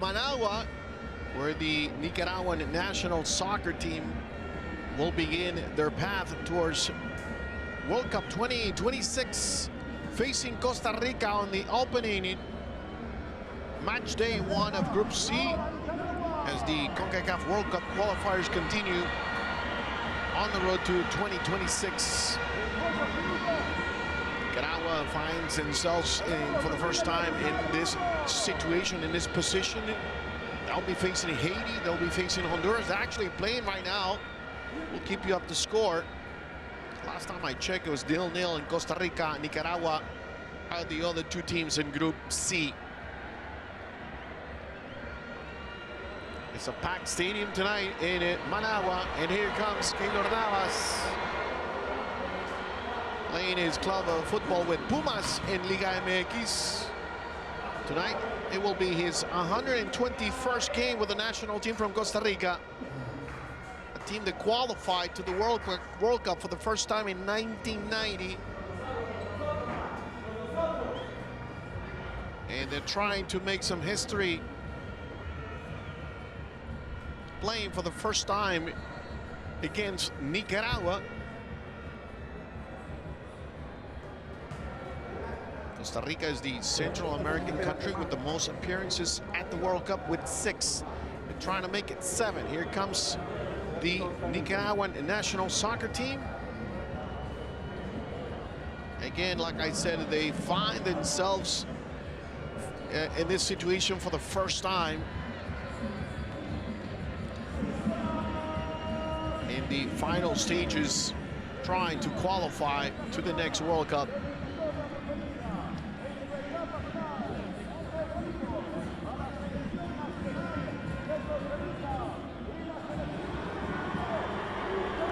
Managua, where the Nicaraguan national soccer team will begin their path towards World Cup 2026, facing Costa Rica on the opening match day 1 of Group C, as the Concacaf World Cup qualifiers continue on the road to 2026. Nicaragua finds themselves for the first time in this situation, in this position. They'll be facing Haiti, they'll be facing Honduras. They're actually playing right now. We'll keep you up to score. Last time I checked, it was 0-0 in Costa Rica. Nicaragua are the other two teams in Group C. It's a packed stadium tonight in Managua, and here comes Keylor Navas, playing his club of football with Pumas in Liga MX. Tonight, it will be his 121st game with the national team from Costa Rica, a team that qualified to the World Cup for the first time in 1990. And they're trying to make some history, playing for the first time against Nicaragua. Costa Rica is the Central American country with the most appearances at the World Cup, with 6. They're trying to make it 7. Here comes the Nicaraguan national soccer team. Again, like I said, they find themselves in this situation for the first time in the final stages, trying to qualify to the next World Cup.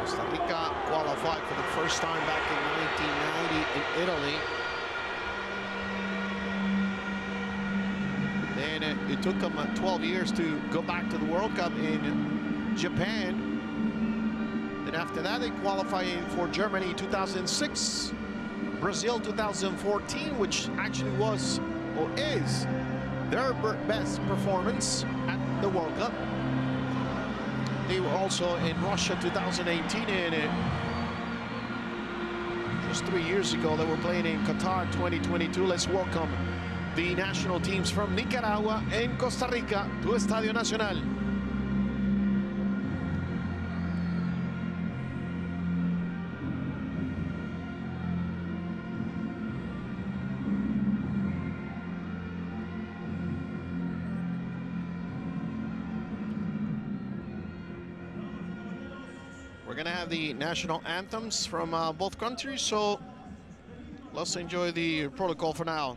Costa Rica qualified for the first time back in 1990 in Italy. Then it took them 12 years to go back to the World Cup in Japan. And after that, they qualified for Germany 2006, Brazil 2014, which actually was, or is, their best performance at the World Cup. They were also in Russia 2018, and just 3 years ago, they were playing in Qatar 2022. Let's welcome the national teams from Nicaragua and Costa Rica to Estadio Nacional. We're gonna have the national anthems from both countries, so let's enjoy the protocol for now.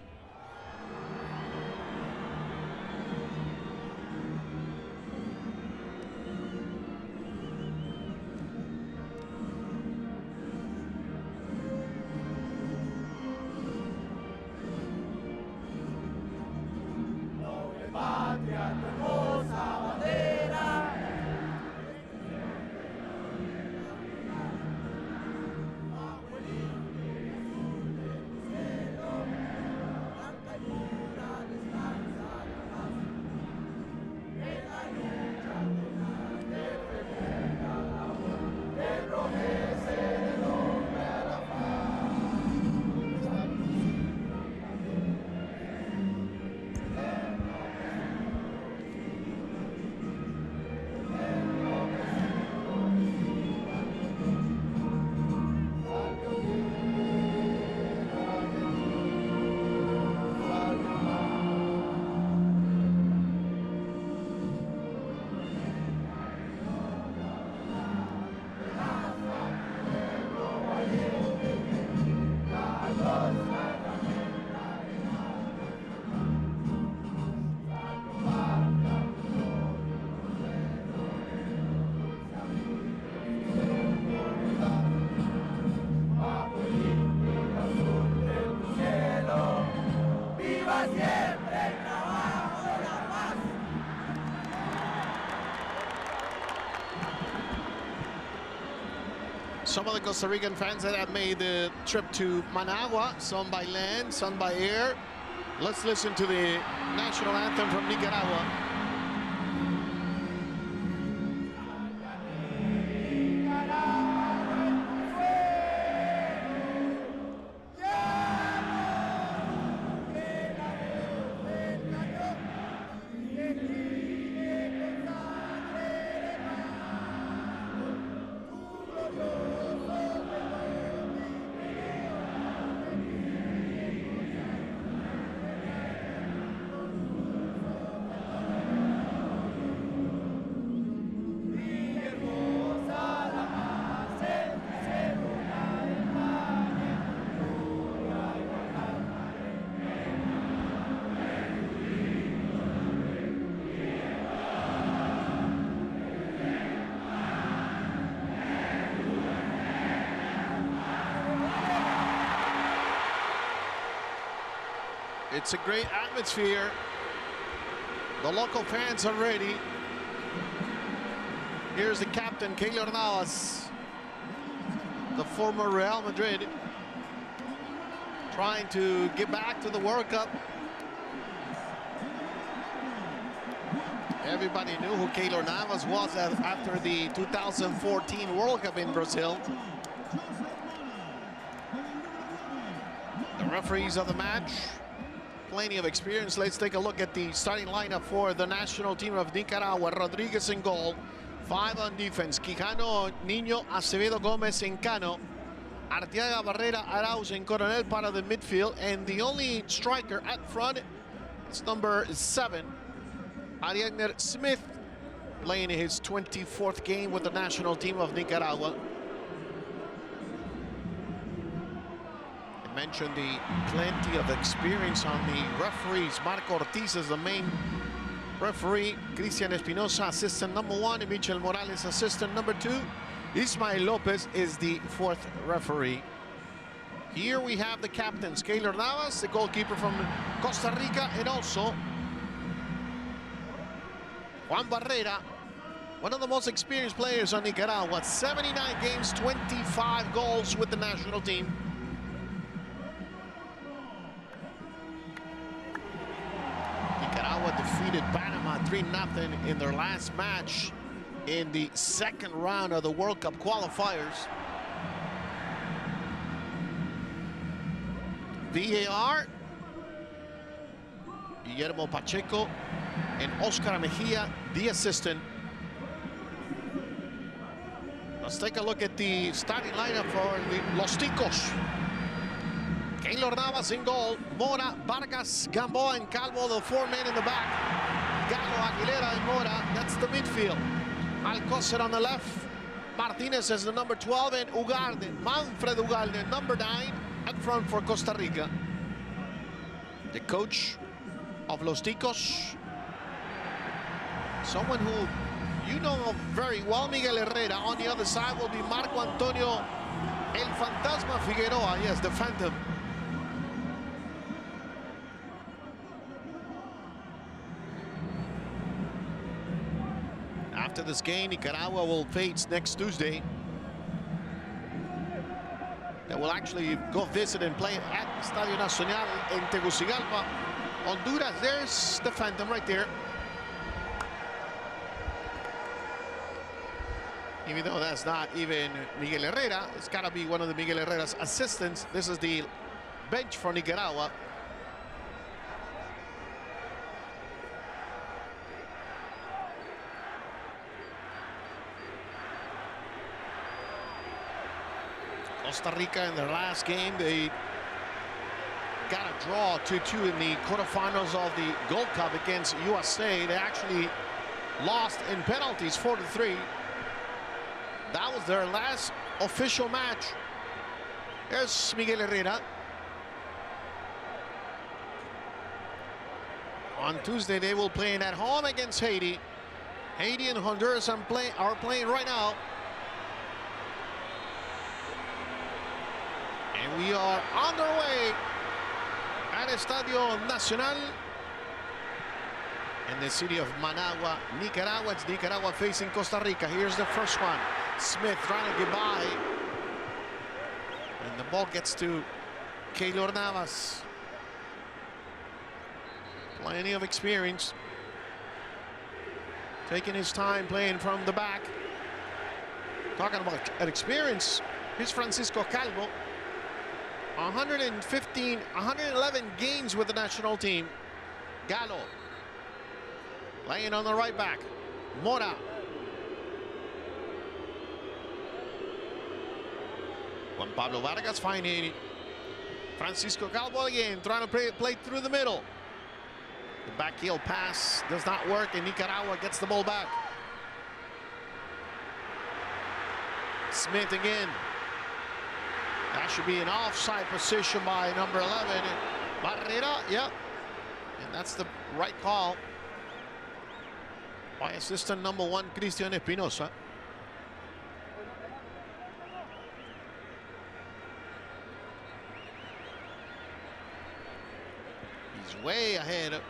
Some of the Costa Rican fans that have made the trip to Managua, some by land, some by air. Let's listen to the national anthem from Nicaragua. It's a great atmosphere. The local fans are ready. Here's the captain, Keylor Navas, the former Real Madrid, trying to get back to the World Cup. Everybody knew who Keylor Navas was after the 2014 World Cup in Brazil. The referees of the match, plenty of experience. Let's take a look at the starting lineup for the national team of Nicaragua. Rodriguez in goal, 5 on defense. Quijano, Niño, Acevedo, Gomez in Cano. Arteaga, Barrera, Arauz and Coronel part of the midfield. And the only striker at front is number 7, Ariagner Smith, playing his 24th game with the national team of Nicaragua. I mentioned the plenty of experience on the referees. Marco Ortiz is the main referee. Cristian Espinosa, assistant number 1. And Michel Morales, assistant number 2. Ismael Lopez is the 4th referee. Here we have the captains, Keylor Navas, the goalkeeper from Costa Rica, and also Juan Barrera, one of the most experienced players on Nicaragua. 79 games, 25 goals with the national team. Nicaragua defeated Panama 3-0 in their last match in the second round of the World Cup qualifiers. VAR, Guillermo Pacheco and Oscar Mejia, the assistant. Let's take a look at the starting lineup for the Los Ticos. Keylor Navas in goal, Mora, Vargas, Gamboa and Calvo, the 4 men in the back. Gallo, Aguilera and Mora, that's the midfield. Alcocer on the left, Martinez as the number 12, and Ugalde, Manfred Ugalde, number 9, at front for Costa Rica. The coach of Los Ticos, someone who you know very well, Miguel Herrera. On the other side will be Marco Antonio El Fantasma Figueroa, yes, the Phantom. After this game, Nicaragua will face next Tuesday. They will actually go visit and play at Estadio Nacional in Tegucigalpa. Honduras, there's the Phantom right there. Even though that's not even Miguel Herrera, it's got to be one of the Miguel Herrera's assistants. This is the bench for Nicaragua. Costa Rica in their last game, they got a draw 2-2 in the quarterfinals of the Gold Cup against USA. They actually lost in penalties 4-3. That was their last official match. There's Miguel Herrera. On Tuesday, they will play at home against Haiti. Haiti and Honduras are playing right now. And we are underway at Estadio Nacional in the city of Managua, Nicaragua. It's Nicaragua facing Costa Rica. Here's the first one. Smith trying to get by. And the ball gets to Keylor Navas. Plenty of experience. Taking his time playing from the back. Talking about an experience. Here's Francisco Calvo. 111 games with the national team. Gallo playing on the right back. Mora. Juan Pablo Vargas finding Francisco Calvo again, trying to play through the middle. The back heel pass does not work, and Nicaragua gets the ball back. Smith again. That should be an offside position by number 11. Barrera, yep. And that's the right call by assistant number 1, Cristian Espinosa. He's way ahead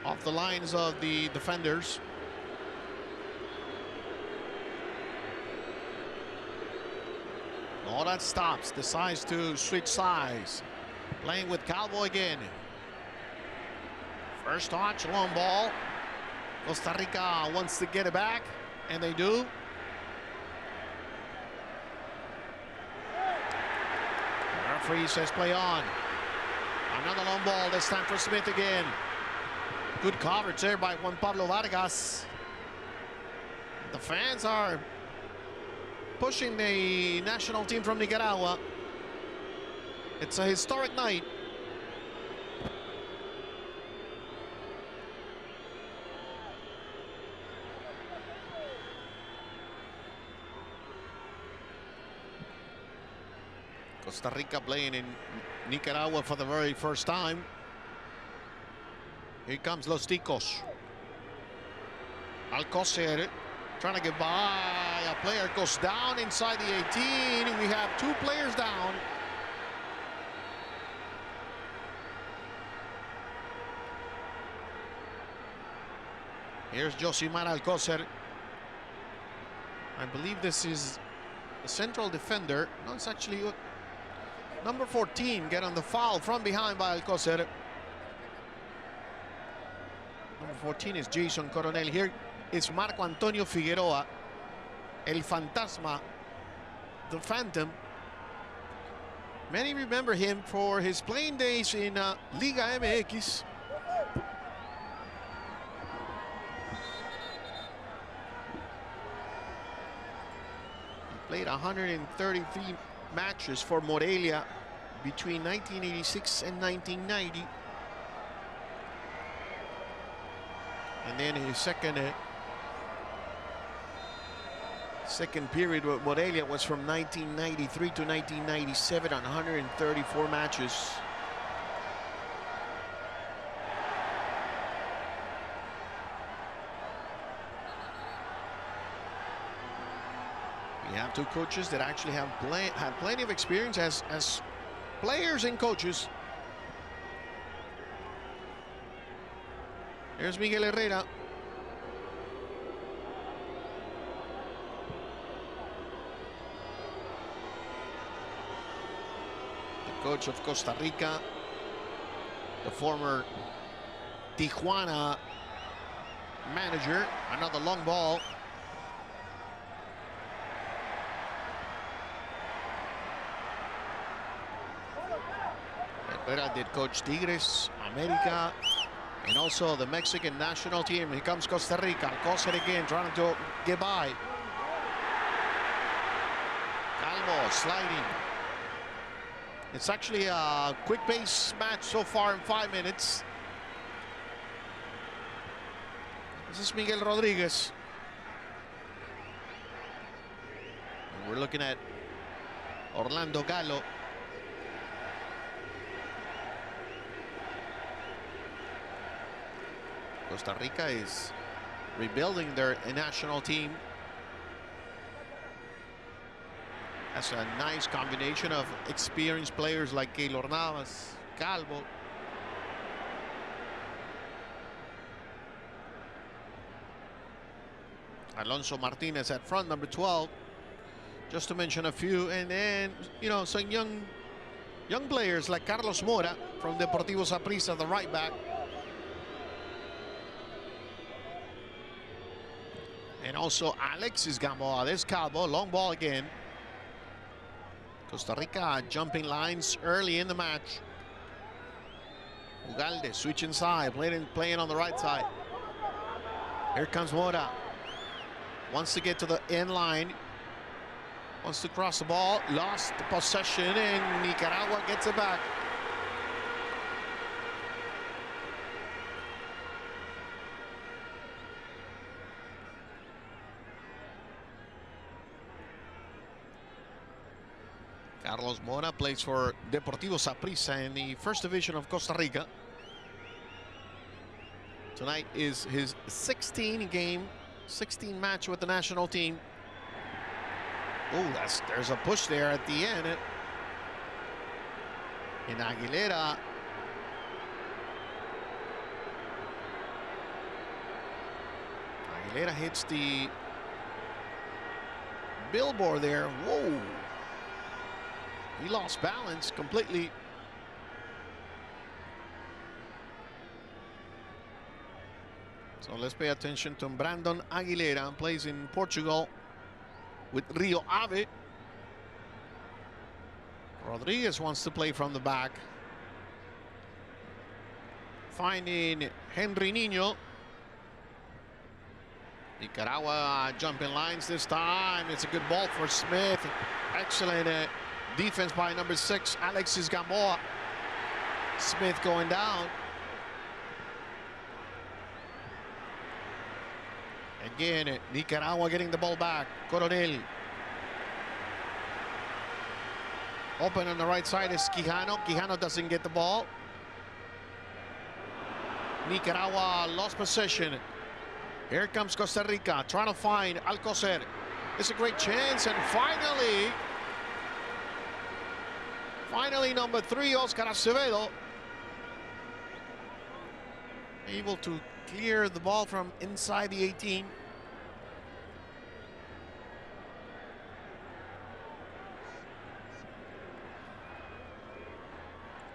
of the lines of the defenders. Mora stops, decides to switch sides. Playing with Calvo again. First touch, long ball. Costa Rica wants to get it back, and they do. The referee says play on. Another long ball, this time for Smith again. Good coverage there by Juan Pablo Vargas. The fans are pushing the national team from Nicaragua. It's a historic night. Costa Rica playing in Nicaragua for the very first time. Here comes Los Ticos. Alcocer trying to get by. A player goes down inside the 18. We have 2 players down. Here's Josimar Alcocer. I believe this is the central defender. No, it's actually number 14 getting the foul from behind by Alcocer. Number 14 is Jason Coronel. Here is Marco Antonio Figueroa, El Fantasma, the Phantom. Many remember him for his playing days in Liga MX. Played 133 matches for Morelia between 1986 and 1990. And then his second period with Morelia was from 1993 to 1997 on 134 matches. We have 2 coaches that actually have plenty of experience as players and coaches. Here's Miguel Herrera. The coach of Costa Rica, the former Tijuana manager. Another long ball. Herrera did coach Tigres, America, and also the Mexican national team. Here comes Costa Rica. Alcocer again, trying to get by. Calvo sliding. It's actually a quick pace match so far in 5 minutes. This is Miguel Rodriguez. And we're looking at Orlando Gallo. Costa Rica is rebuilding their national team. That's a nice combination of experienced players like Keylor Navas, Calvo. Alonso Martinez at front, number 12, just to mention a few. And then, you know, some young players like Carlos Mora from Deportivo Saprissa, the right back. And also Alexis Gamboa. There's Calvo, long ball again. Costa Rica jumping lines early in the match. Ugalde switching side, playing on the right side. Here comes Mora. Wants to get to the end line. Wants to cross the ball. Lost the possession, and Nicaragua gets it back. Carlos Mora plays for Deportivo Saprissa in the first division of Costa Rica. Tonight is his 16 match with the national team. Oh, there's a push there at the end. And Aguilera Aguilera hits the billboard there. Whoa. He lost balance completely. So let's pay attention to Brandon Aguilera. Plays in Portugal with Rio Ave. Rodriguez wants to play from the back. Finding Henry Niño. Nicaragua jumping lines this time. It's a good ball for Smith. Excellent defense by number 6, Alexis Gamboa. Smith going down. Again, Nicaragua getting the ball back. Coronel. Open on the right side is Quijano. Quijano doesn't get the ball. Nicaragua lost possession. Here comes Costa Rica trying to find Alcocer. It's a great chance, and finally number 3, Oscar Acevedo, able to clear the ball from inside the 18.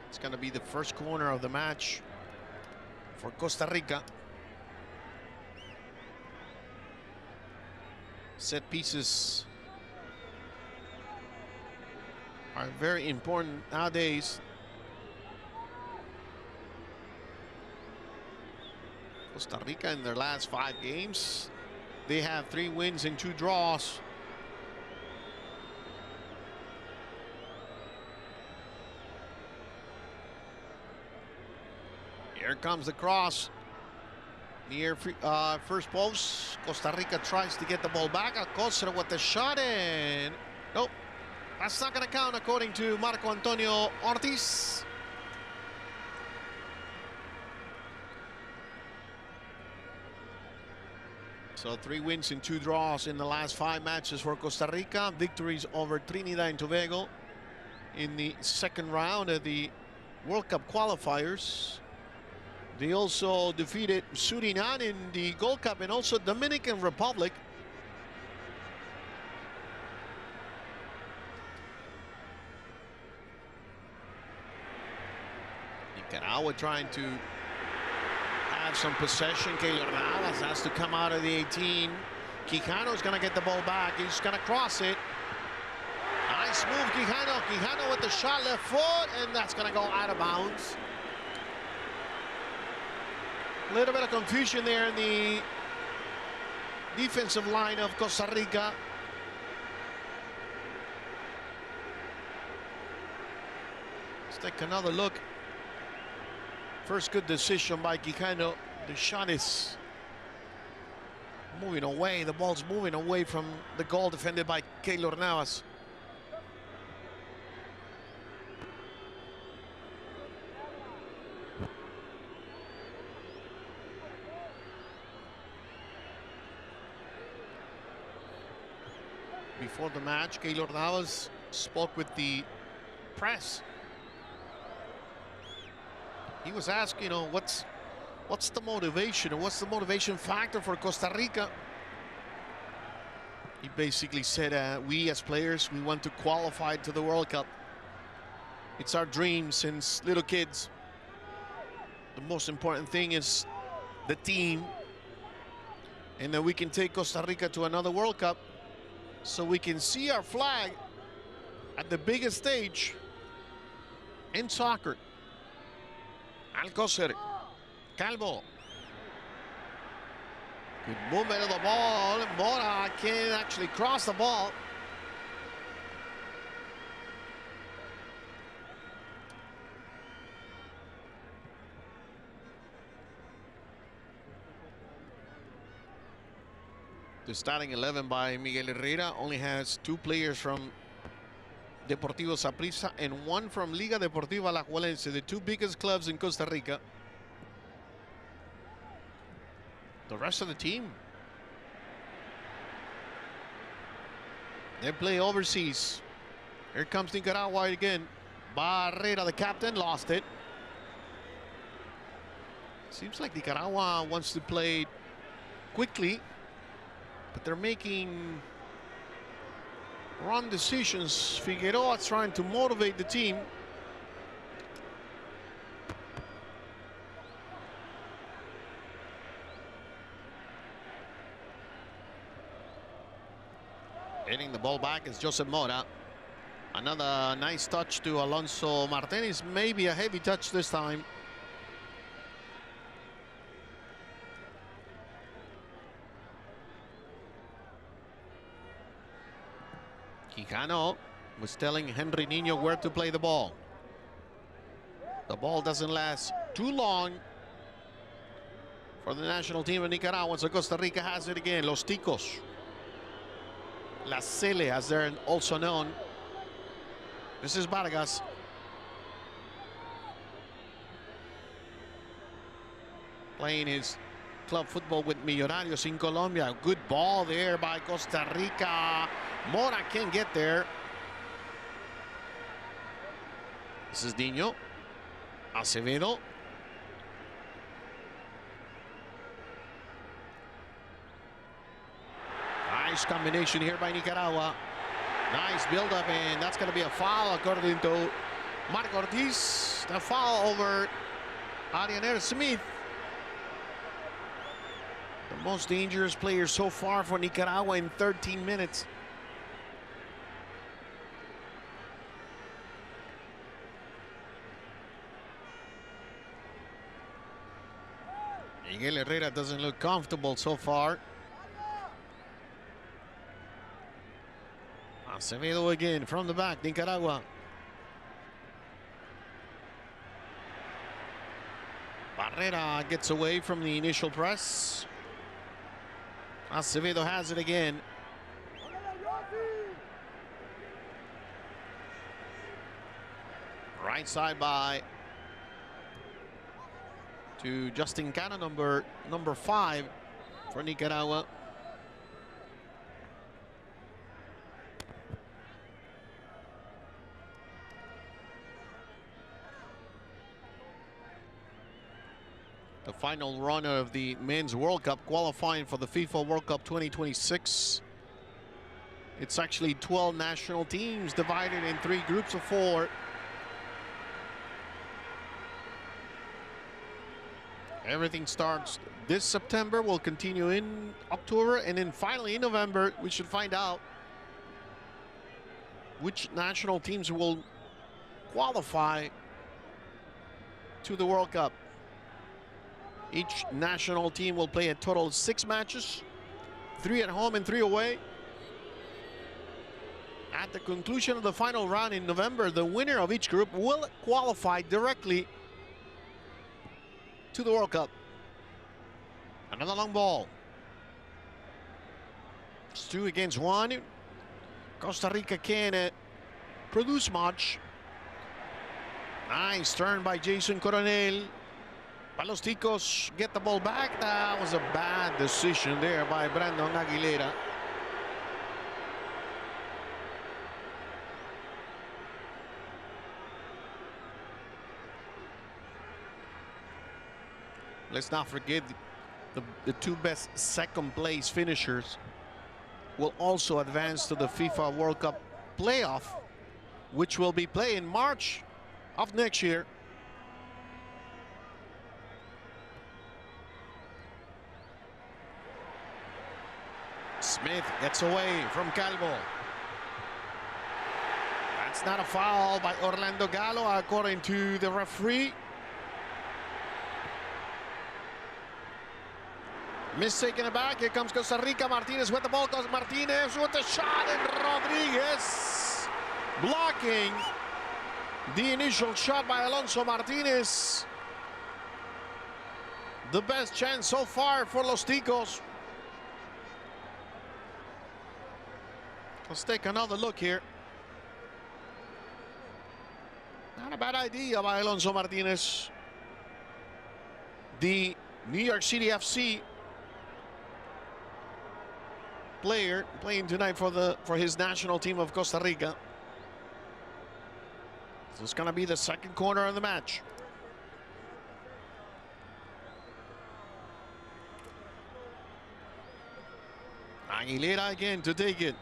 It's going to be the first corner of the match for Costa Rica. Set pieces are very important nowadays. Costa Rica in their last 5 games, they have 3 wins and 2 draws. Here comes the cross. Near first post. Costa Rica tries to get the ball back. Alcocer with the shot, and nope, that's not going to count according to Marco Antonio Ortiz. So 3 wins and 2 draws in the last 5 matches for Costa Rica. Victories over Trinidad and Tobago in the second round of the World Cup qualifiers. They also defeated Suriname in the Gold Cup, and also Dominican Republic. Nicaragua trying to have some possession. Keylor Navas has to come out of the 18. Quijano's going to get the ball back. He's going to cross it. Nice move, Quijano. Quijano with the shot, left foot, and that's going to go out of bounds. A little bit of confusion there in the defensive line of Costa Rica. Let's take another look. First good decision by Quijano. The shot is moving away. The ball's moving away from the goal, defended by Keylor Navas. Before the match, Keylor Navas spoke with the press. He was asked, you know, what's the motivation, or what's the motivation factor for Costa Rica? He basically said, we as players, we want to qualify to the World Cup. It's our dream since little kids. The most important thing is the team, and that we can take Costa Rica to another World Cup, so we can see our flag at the biggest stage in soccer. Alcocer, Calvo. Good movement of the ball. Mora can't actually cross the ball. The starting 11 by Miguel Herrera only has 2 players from Deportivo Saprissa and 1 from Liga Deportiva Alajuelense, the 2 biggest clubs in Costa Rica. The rest of the team, they play overseas. Here comes Nicaragua again. Barrera, the captain, lost it. Seems like Nicaragua wants to play quickly. but they're making wrong decisions. Figueroa's trying to motivate the team. Hitting the ball back is Josep Mora. Another nice touch to Alonso Martinez. Maybe a heavy touch this time. Quijano was telling Henry Niño where to play the ball. The ball doesn't last too long for the national team of Nicaragua. So Costa Rica has it again. Los Ticos. La Cele, as they're also known. This is Vargas. Playing his club football with Millonarios in Colombia. Good ball there by Costa Rica. Mora can't get there. This is Niño. Acevedo. Nice combination here by Nicaragua. Nice build-up, and that's going to be a foul according to Marco Ortiz. The foul over Arianer Smith. The most dangerous player so far for Nicaragua in 13 minutes. Miguel Herrera doesn't look comfortable so far. Acevedo again from the back, Nicaragua. Barrera gets away from the initial press. Acevedo has it again. Right side by to Justin Cano, number 5 for Nicaragua. The final run of the Men's World Cup qualifying for the FIFA World Cup 2026. It's actually 12 national teams divided in 3 groups of 4. Everything starts this September, will continue in October, and then finally in November, we should find out which national teams will qualify to the World Cup. Each national team will play a total of 6 matches, 3 at home and 3 away. At the conclusion of the final round in November, the winner of each group will qualify directly to the World Cup. Another long ball. It's 2 against 1. Costa Rica can't produce much. Nice turn by Jason Coronel. Los Ticos get the ball back. That was a bad decision there by Brandon Aguilera. Let's not forget the 2 best second place finishers will also advance to the FIFA World Cup playoff, which will be played in March of next year. Smith gets away from Calvo. That's not a foul by Orlando Gallo, according to the referee. Mistaken it back. Here comes Costa Rica. Martinez with the ball. Goes Martinez with the shot, and Rodriguez blocking the initial shot by Alonso Martinez. The best chance so far for Los Ticos. Let's take another look here. Not a bad idea by Alonso Martinez. The New York City FC player playing tonight for his national team of Costa Rica. This is going to be the second corner of the match. Aguilera again to take it.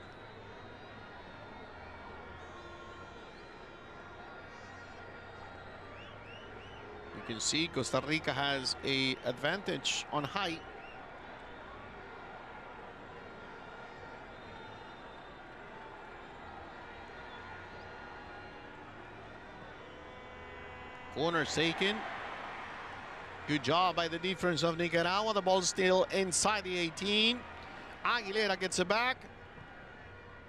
You can see Costa Rica has an advantage on height. Corner taken. Good job by the defense of Nicaragua. The ball still inside the 18. Aguilera gets it back.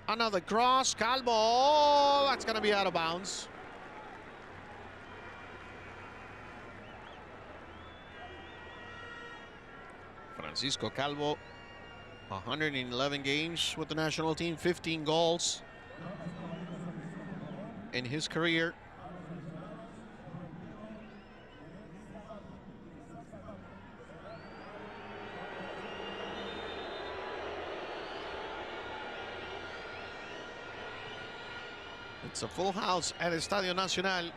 Another cross. Calvo. Oh, that's going to be out of bounds. Francisco Calvo, 111 games with the national team, 15 goals in his career. It's a full house at Estadio Nacional.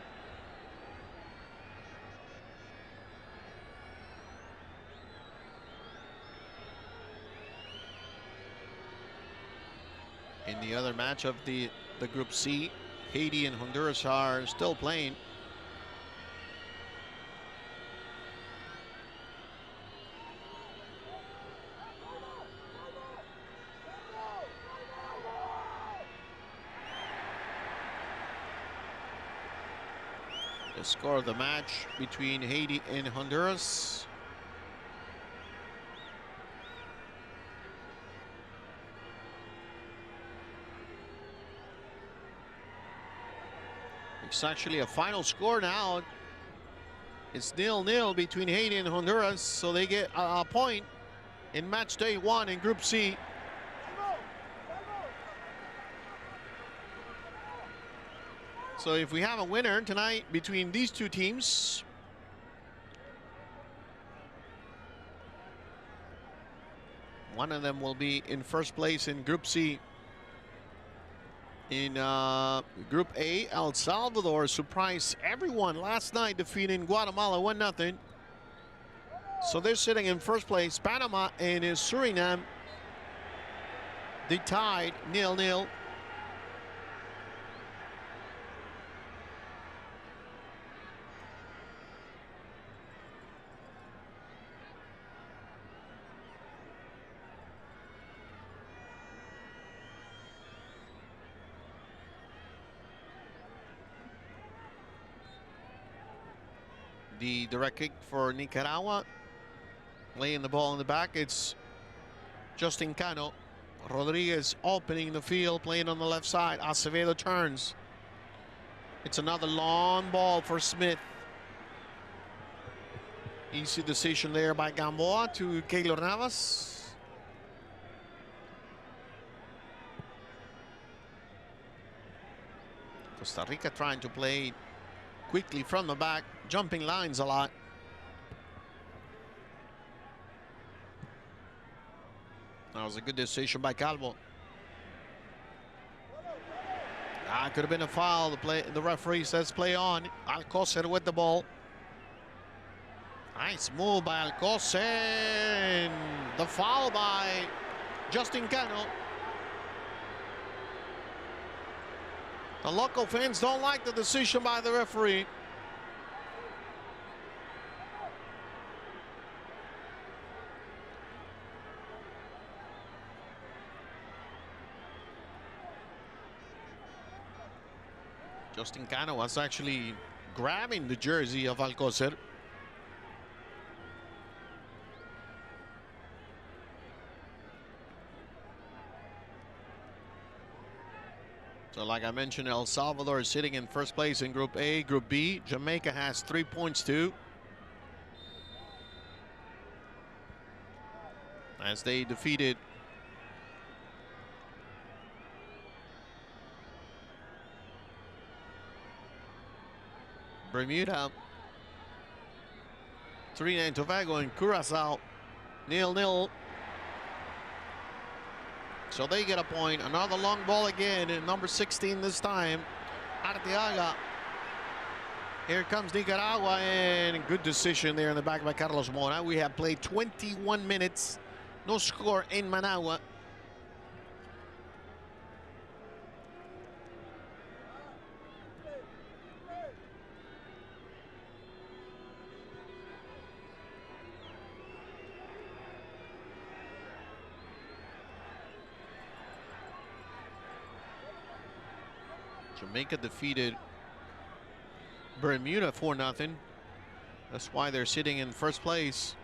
In the other match of the Group C, Haiti and Honduras are still playing. The score of the match between Haiti and Honduras. It's actually a final score now. It's 0-0 between Haiti and Honduras, so they get a point in match day 1 in Group C. So if we have a winner tonight between these two teams, one of them will be in first place in Group C. In Group A, El Salvador surprised everyone last night, defeating Guatemala 1-0. So they're sitting in first place. Panama and Suriname, they tied 0-0. The direct kick for Nicaragua, laying the ball in the back. It's Justin Cano. Rodriguez opening the field, playing on the left side. Acevedo turns. It's another long ball for Smith. Easy decision there by Gamboa to Keylor Navas. Costa Rica trying to play quickly from the back, jumping lines a lot. That was a good decision by Calvo. Could have been a foul. The referee says play on. Alcocer with the ball. Nice move by Alcocer. The foul by Justin Cano. The local fans don't like the decision by the referee. Justin Cano was actually grabbing the jersey of Alcocer. So like I mentioned, El Salvador is sitting in first place in Group A. Group B, Jamaica has 3 points too, as they defeated Bermuda, Trinidad and Tobago, and Curacao 0-0. So they get a point. Another long ball again, and number 16 this time, Arteaga. Here comes Nicaragua, and good decision there in the back by Carlos Mora. We have played 21 minutes, no score in Managua. Jamaica defeated Bermuda 4-0. That's why they're sitting in first place.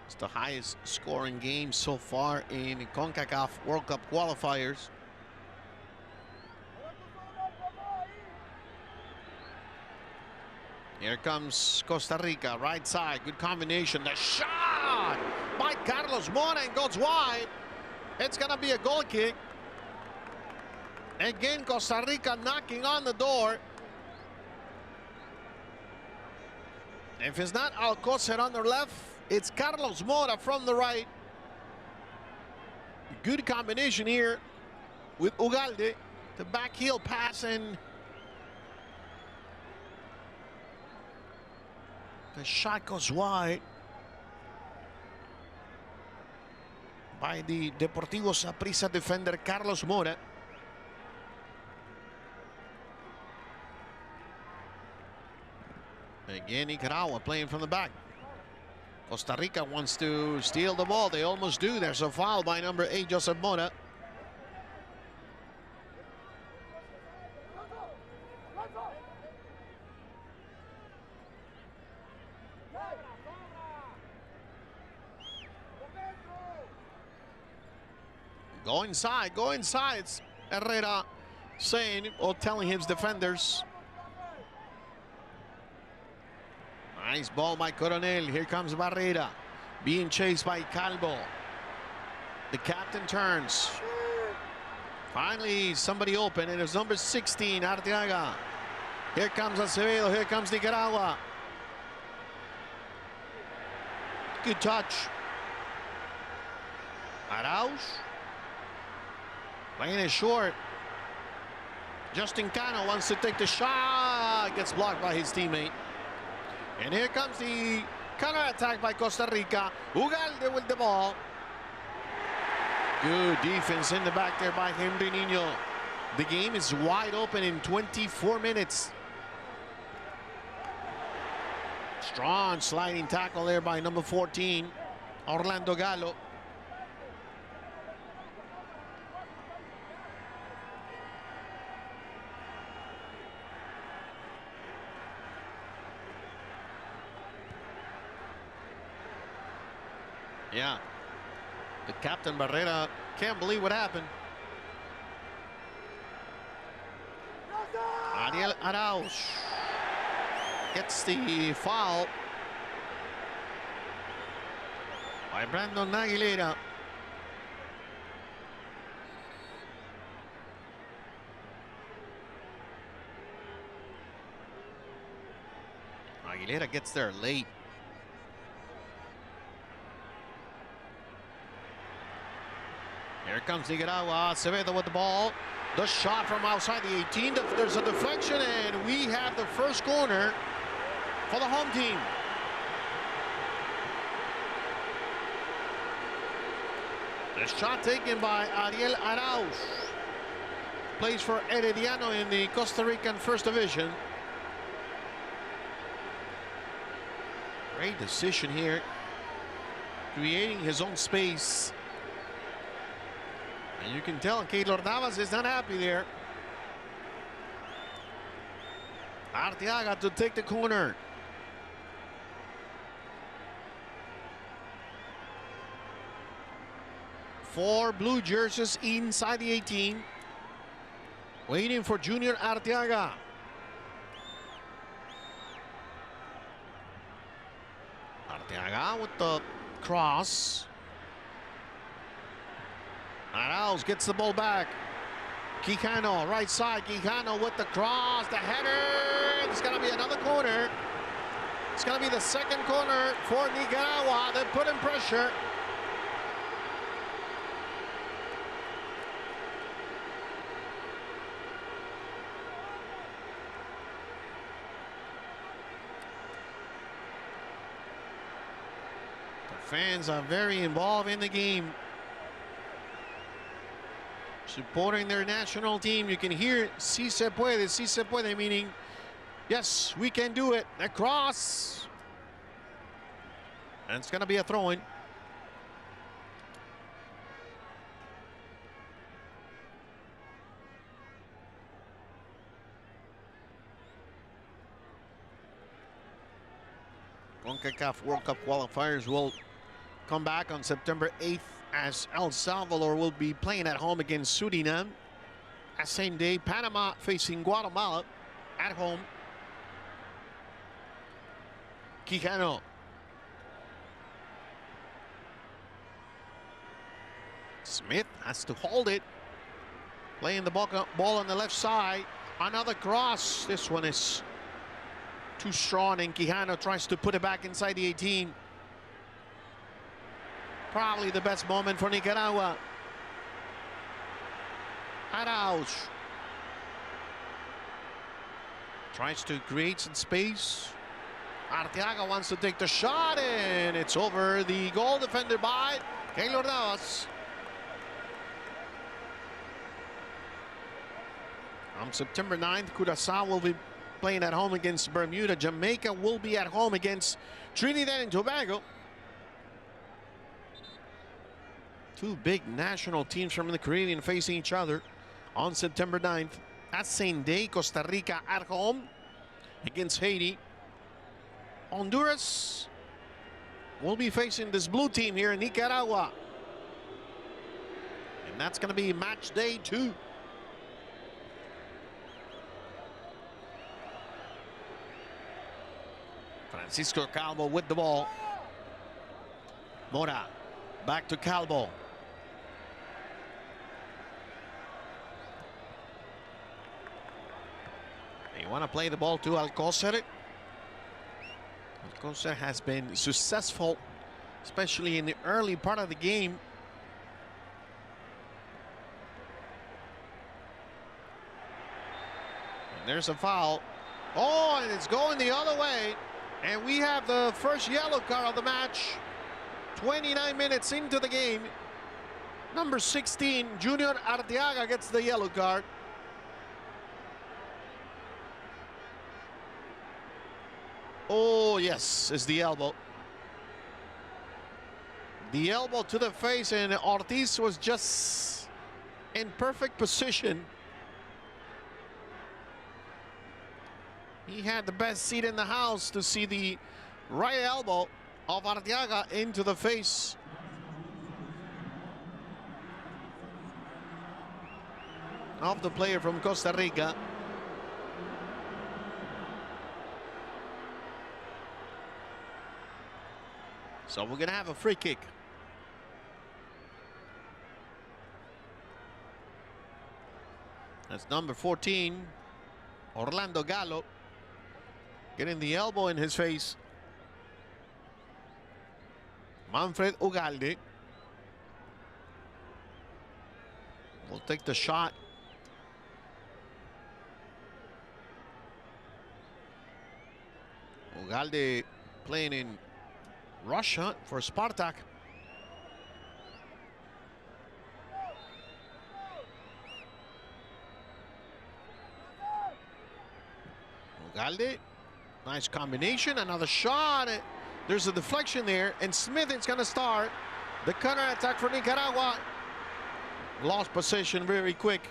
It's the highest scoring game so far in Concacaf World Cup qualifiers. Here comes Costa Rica, right side, good combination. The shot by Carlos Mora and goes wide. It's gonna be a goal kick. Again, Costa Rica knocking on the door. If it's not Alcocer on their left, it's Carlos Mora from the right. Good combination here with Ugalde. The back heel pass, and the shot goes wide by the Deportivo Saprissa defender Carlos Mora. Again, Nicaragua playing from the back. Costa Rica wants to steal the ball. They almost do. There's a foul by number 8, Joseph Mora. Go inside, go inside. It's Herrera saying or telling his defenders. Nice ball by Coronel. Here comes Barrera, being chased by Calvo. The captain turns. Finally, somebody open, and it's number 16, Arteaga. Here comes Acevedo. Here comes Nicaragua. Good touch. Arauz. Playing it short. Justin Cano wants to take the shot. Gets blocked by his teammate. And here comes the counter-attack by Costa Rica. Ugalde with the ball. Good defense in the back there by Henry Niño. The game is wide open in 24 minutes. Strong sliding tackle there by number 14, Orlando Gallo. Yeah, the captain Barrera can't believe what happened. Ariel Arauz gets the foul by Brandon Aguilera. Aguilera gets there late. Here comes Nicaragua. Acevedo with the ball. The shot from outside the 18. There's a deflection, and we have the first corner for the home team. The shot taken by Ariel Arauz. Plays for Herediano in the Costa Rican First Division. Great decision here. Creating his own space. And you can tell Keylor Navas is not happy there. Arteaga to take the corner. Four blue jerseys inside the 18. Waiting for Junior Arteaga. Arteaga with the cross. Arauz gets the ball back. Quijano, right side. Quijano with the cross. The header. It's going to be another corner. It's going to be the second corner for Nicaragua. They put in pressure. The fans are very involved in the game, supporting their national team. You can hear "Si se puede," meaning yes, we can do it. A cross, and it's going to be a throw-in. Concacaf World Cup qualifiers will come back on September 8th as El Salvador will be playing at home against Suriname. That same day, Panama facing Guatemala at home. Quijano. Smith has to hold it. Playing the ball on the left side. Another cross. This one is too strong, and Quijano tries to put it back inside the 18. Probably the best moment for Nicaragua. Arauz tries to create some space. Arteaga wants to take the shot, and it's over the goal defended by Keylor Navas. On September 9th, Curaçao will be playing at home against Bermuda. Jamaica will be at home against Trinidad and Tobago. Two big national teams from the Caribbean facing each other on September 9th. That same day, Costa Rica at home against Haiti. Honduras will be facing this blue team here in Nicaragua. And that's going to be match day 2. Francisco Calvo with the ball. Mora back to Calvo. They want to play the ball to Alcocer. Alcocer has been successful, especially in the early part of the game. And there's a foul. Oh, and it's going the other way. And we have the first yellow card of the match. 29 minutes into the game. Number 16, Junior Arteaga gets the yellow card. Oh, yes, it's the elbow. The elbow to the face, and Ortiz was just in perfect position. He had the best seat in the house to see the right elbow of Arteaga into the face. Of the player from Costa Rica. So we're going to have a free kick. That's number 14, Orlando Gallo, getting the elbow in his face. Manfred Ugalde will take the shot. Ugalde playing in Russia for Spartak. Ugalde, nice combination, another shot. There's a deflection there, and Smith is going to start the counter attack for Nicaragua. Lost possession very quick.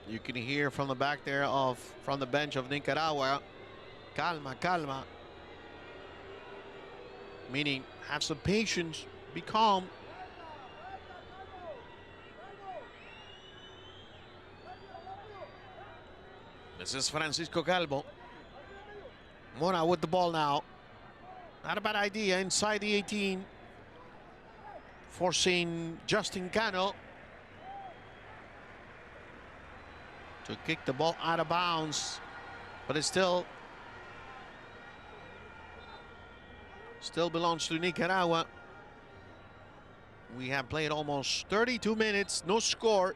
You can hear from the back there from the bench of Nicaragua, calma, calma. Meaning, have some patience, be calm. This is Francisco Calvo. Mora with the ball now. Not a bad idea inside the 18. Forcing Justin Cano to kick the ball out of bounds, but it still belongs to Nicaragua. We have played almost 32 minutes, no score.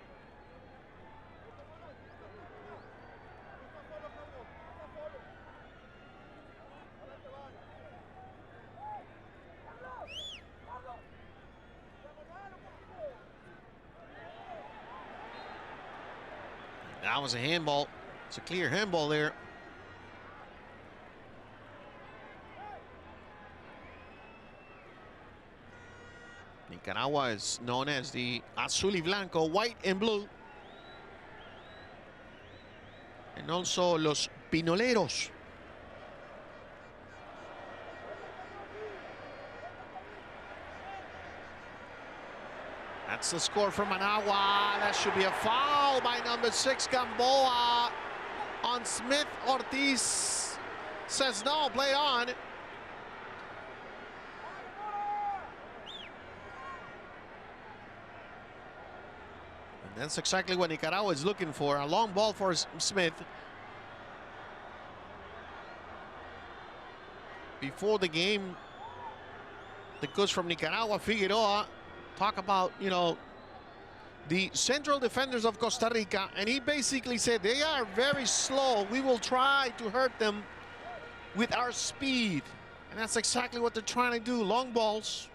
That was a handball. It's a clear handball there. Nicaragua is known as the azul y blanco, white and blue. And also los pinoleros. That's the score for Managua. That should be a foul by number 6, Gamboa, on Smith. Ortiz says no, play on. And that's exactly what Nicaragua is looking for. A long ball for Smith. Before the game, the coach from Nicaragua, Figueroa, talk about, you know, the central defenders of Costa Rica, and he basically said they are very slow. We will try to hurt them with our speed. And that's exactly what they're trying to do. Long balls.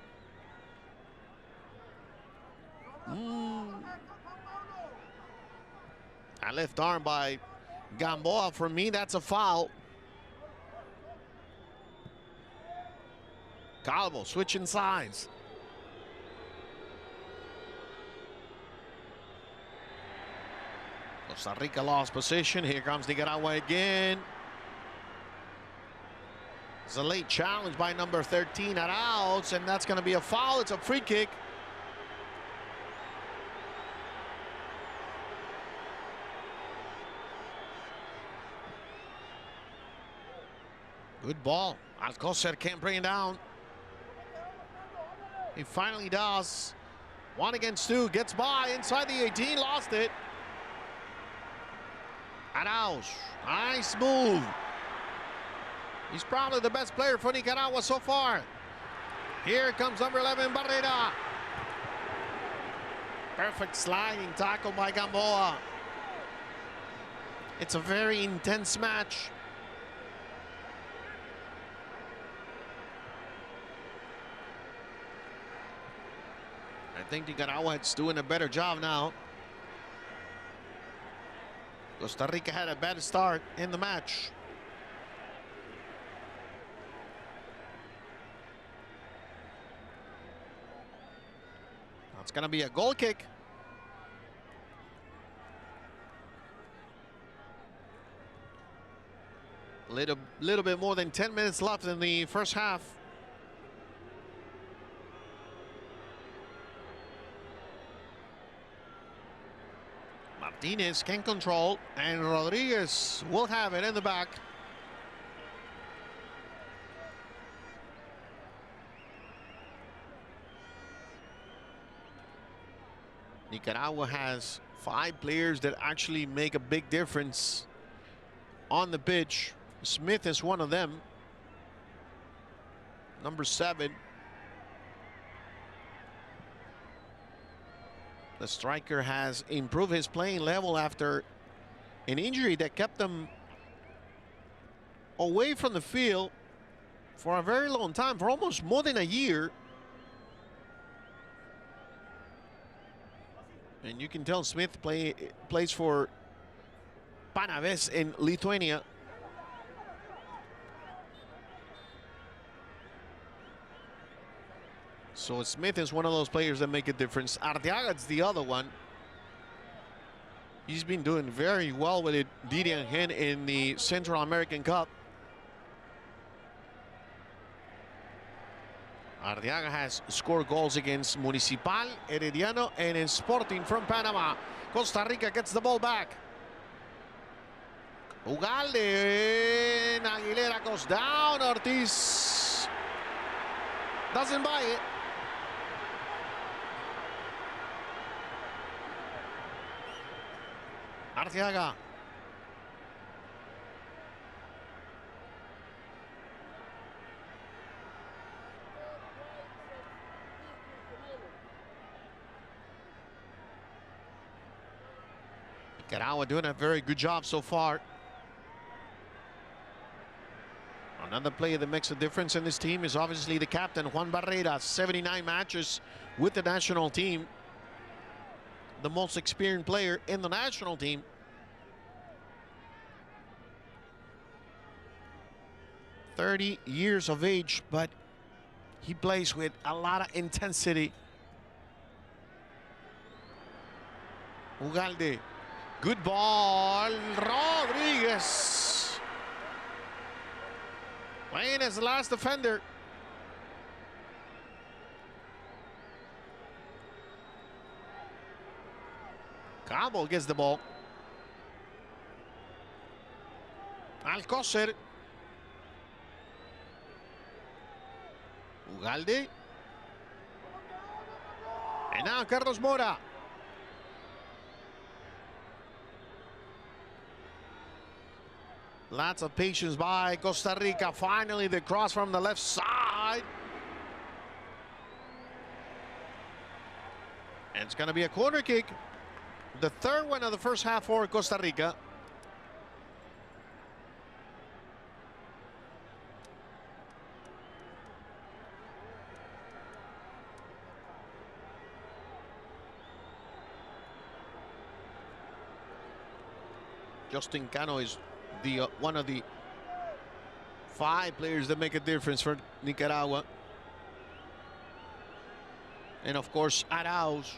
A left arm by Gamboa. For me, that's a foul. Calvo switching sides. Costa Rica lost position. Here comes Nicaragua again. It's a late challenge by number 13 at outs, and that's going to be a foul. It's a free kick. Good ball. Alcocer can't bring it down. He finally does. 1 against 2. Gets by inside the 18. Lost it. Arauz. Nice move. He's probably the best player for Nicaragua so far. Here comes number 11, Barrera. Perfect sliding tackle by Gamboa. It's a very intense match. I think Nicaragua is doing a better job now. Costa Rica had a bad start in the match. That's going to be a goal kick. Little bit more than 10 minutes left in the first half. Martinez can control, and Rodriguez will have it in the back. Nicaragua has 5 players that actually make a big difference on the pitch. Smith is one of them. Number 7. The striker has improved his playing level after an injury that kept him away from the field for a very long time, for almost more than a year. And you can tell Smith plays for Panaves in Lithuania. So Smith is one of those players that make a difference. Arteaga's the other one. He's been doing very well with it. Didier Hen in the Central American Cup. Arteaga has scored goals against Municipal, Herediano, and Sporting from Panama. Costa Rica gets the ball back. Ugalde, Aguilera goes down. Ortiz doesn't buy it. Arteaga. Nicaragua doing a very good job so far. Another player that makes a difference in this team is obviously the captain, Juan Barrera. 79 matches with the national team. The most experienced player in the national team. 30 years of age, but he plays with a lot of intensity. Ugalde. Good ball. Rodriguez. Playing as the last defender. Cabo gets the ball. Alcocer. Ugalde. And now Carlos Mora. Lots of patience by Costa Rica. Finally, the cross from the left side. And it's going to be a corner kick. The third one of the first half for Costa Rica. Justin Cano is the one of the 5 players that make a difference for Nicaragua. And of course, Arauz.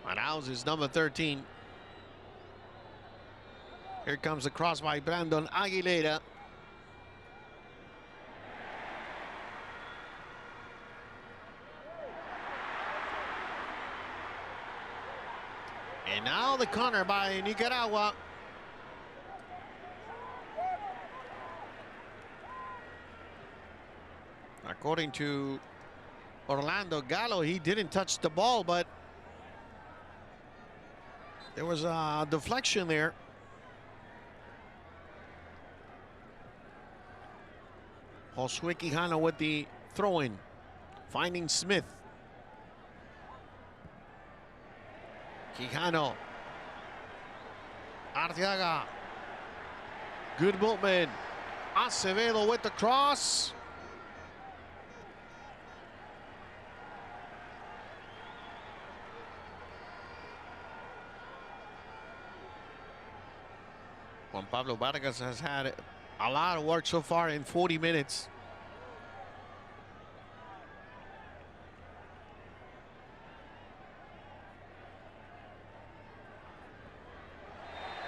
Arauz is number 13. Here comes the cross by Brandon Aguilera. And now the corner by Nicaragua. According to Orlando Gallo, he didn't touch the ball, but there was a deflection there. Josue Quijano with the throw-in, finding Smith. Quijano. Arteaga. Good movement. Acevedo with the cross. Juan Pablo Vargas has had a lot of work so far in 40 minutes.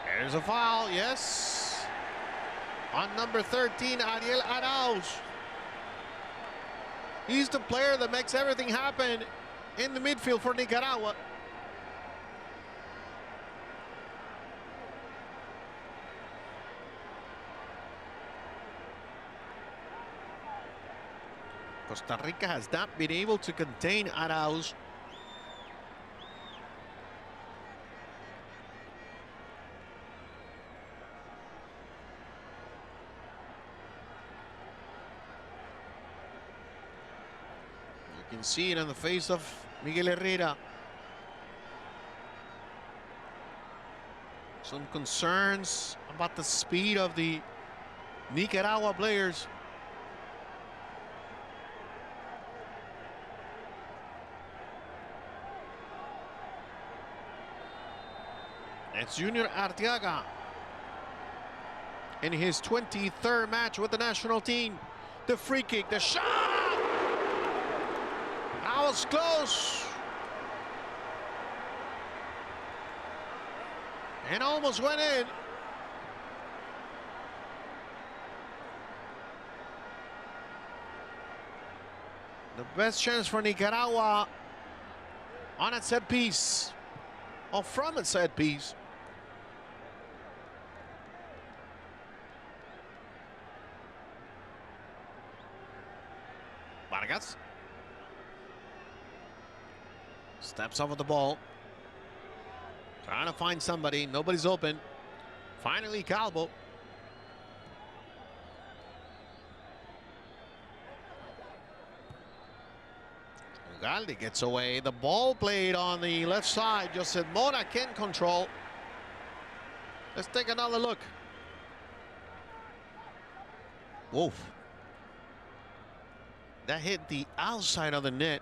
There's a foul, yes. On number 13, Ariel Arauz. He's the player that makes everything happen in the midfield for Nicaragua. Costa Rica has not been able to contain Arauz. You can see it on the face of Miguel Herrera. Some concerns about the speed of the Nicaragua players. It's Junior Arteaga in his 23rd match with the national team. The free kick, the shot! That was close. And almost went in. The best chance for Nicaragua on a set piece, or from a set piece. Vargas steps over the ball, trying to find somebody. Nobody's open. Finally, Calvo. Ugalde gets away. The ball played on the left side. José Mora can control. Let's take another look. Wolf. That hit the outside of the net.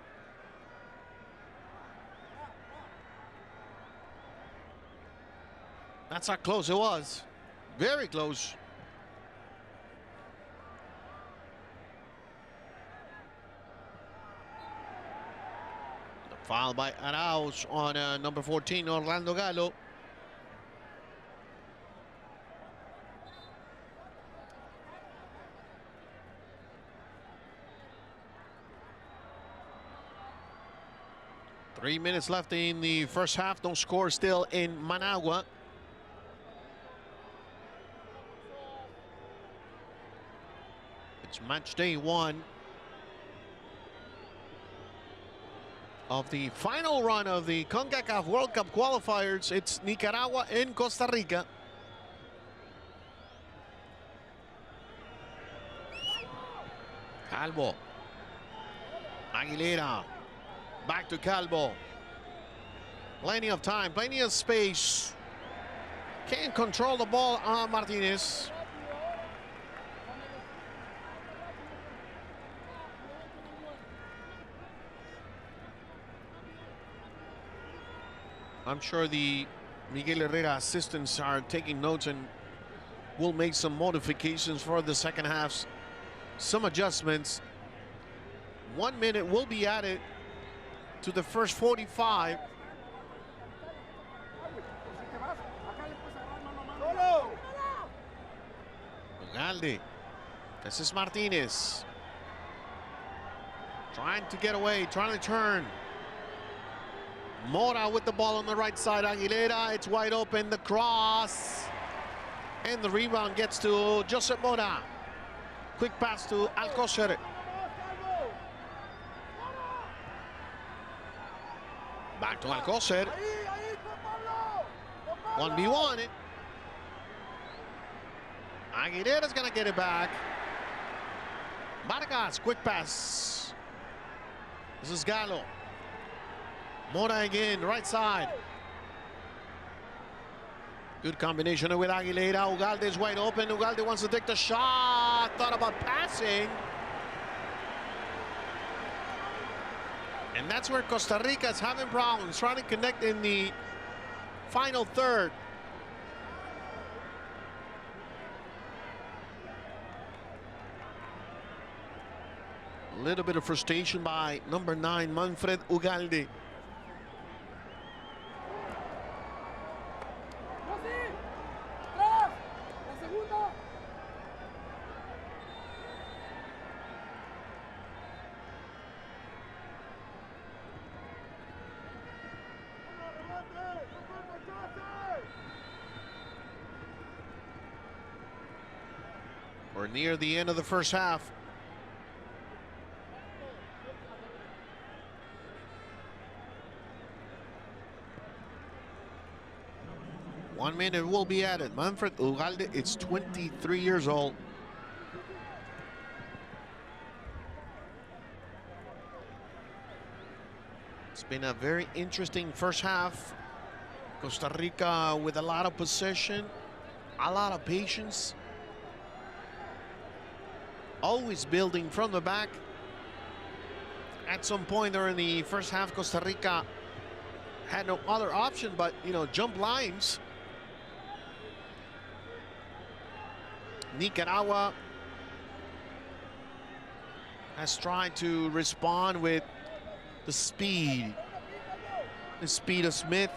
That's how close it was. Very close. The foul by Arauz on number 14, Orlando Gallo. Three minutes left in the first half. No score still in Managua. It's match day 1 of the final run of the Concacaf World Cup qualifiers. It's Nicaragua and Costa Rica. Calvo. Aguilera. Back to Calvo. Plenty of time, plenty of space. Can't control the ball on Martinez. I'm sure the Miguel Herrera assistants are taking notes and will make some modifications for the second half. Some adjustments. 1 minute will be added to the first 45. Ugalde. This is Martinez. Trying to get away, trying to turn. Mora with the ball on the right side. Aguilera, it's wide open, the cross. And the rebound gets to Josep Mora. Quick pass to Alcocer. Back to Alcocer. 1v1. Aguilera's gonna get it back. Vargas, quick pass. This is Gallo. Mora again, right side. Good combination with Aguilera. Ugalde is wide open. Ugalde wants to take the shot. Thought about passing. And that's where Costa Rica is having problems, trying to connect in the final third. A little bit of frustration by number 9, Manfred Ugalde. We're near the end of the first half. One minute will be added. Manfred Ugalde is 23 years old. It's been a very interesting first half. Costa Rica with a lot of possession, a lot of patience. Always building from the back. At some point during the first half, Costa Rica had no other option but, jump lines. Nicaragua has tried to respond with the speed of Smith,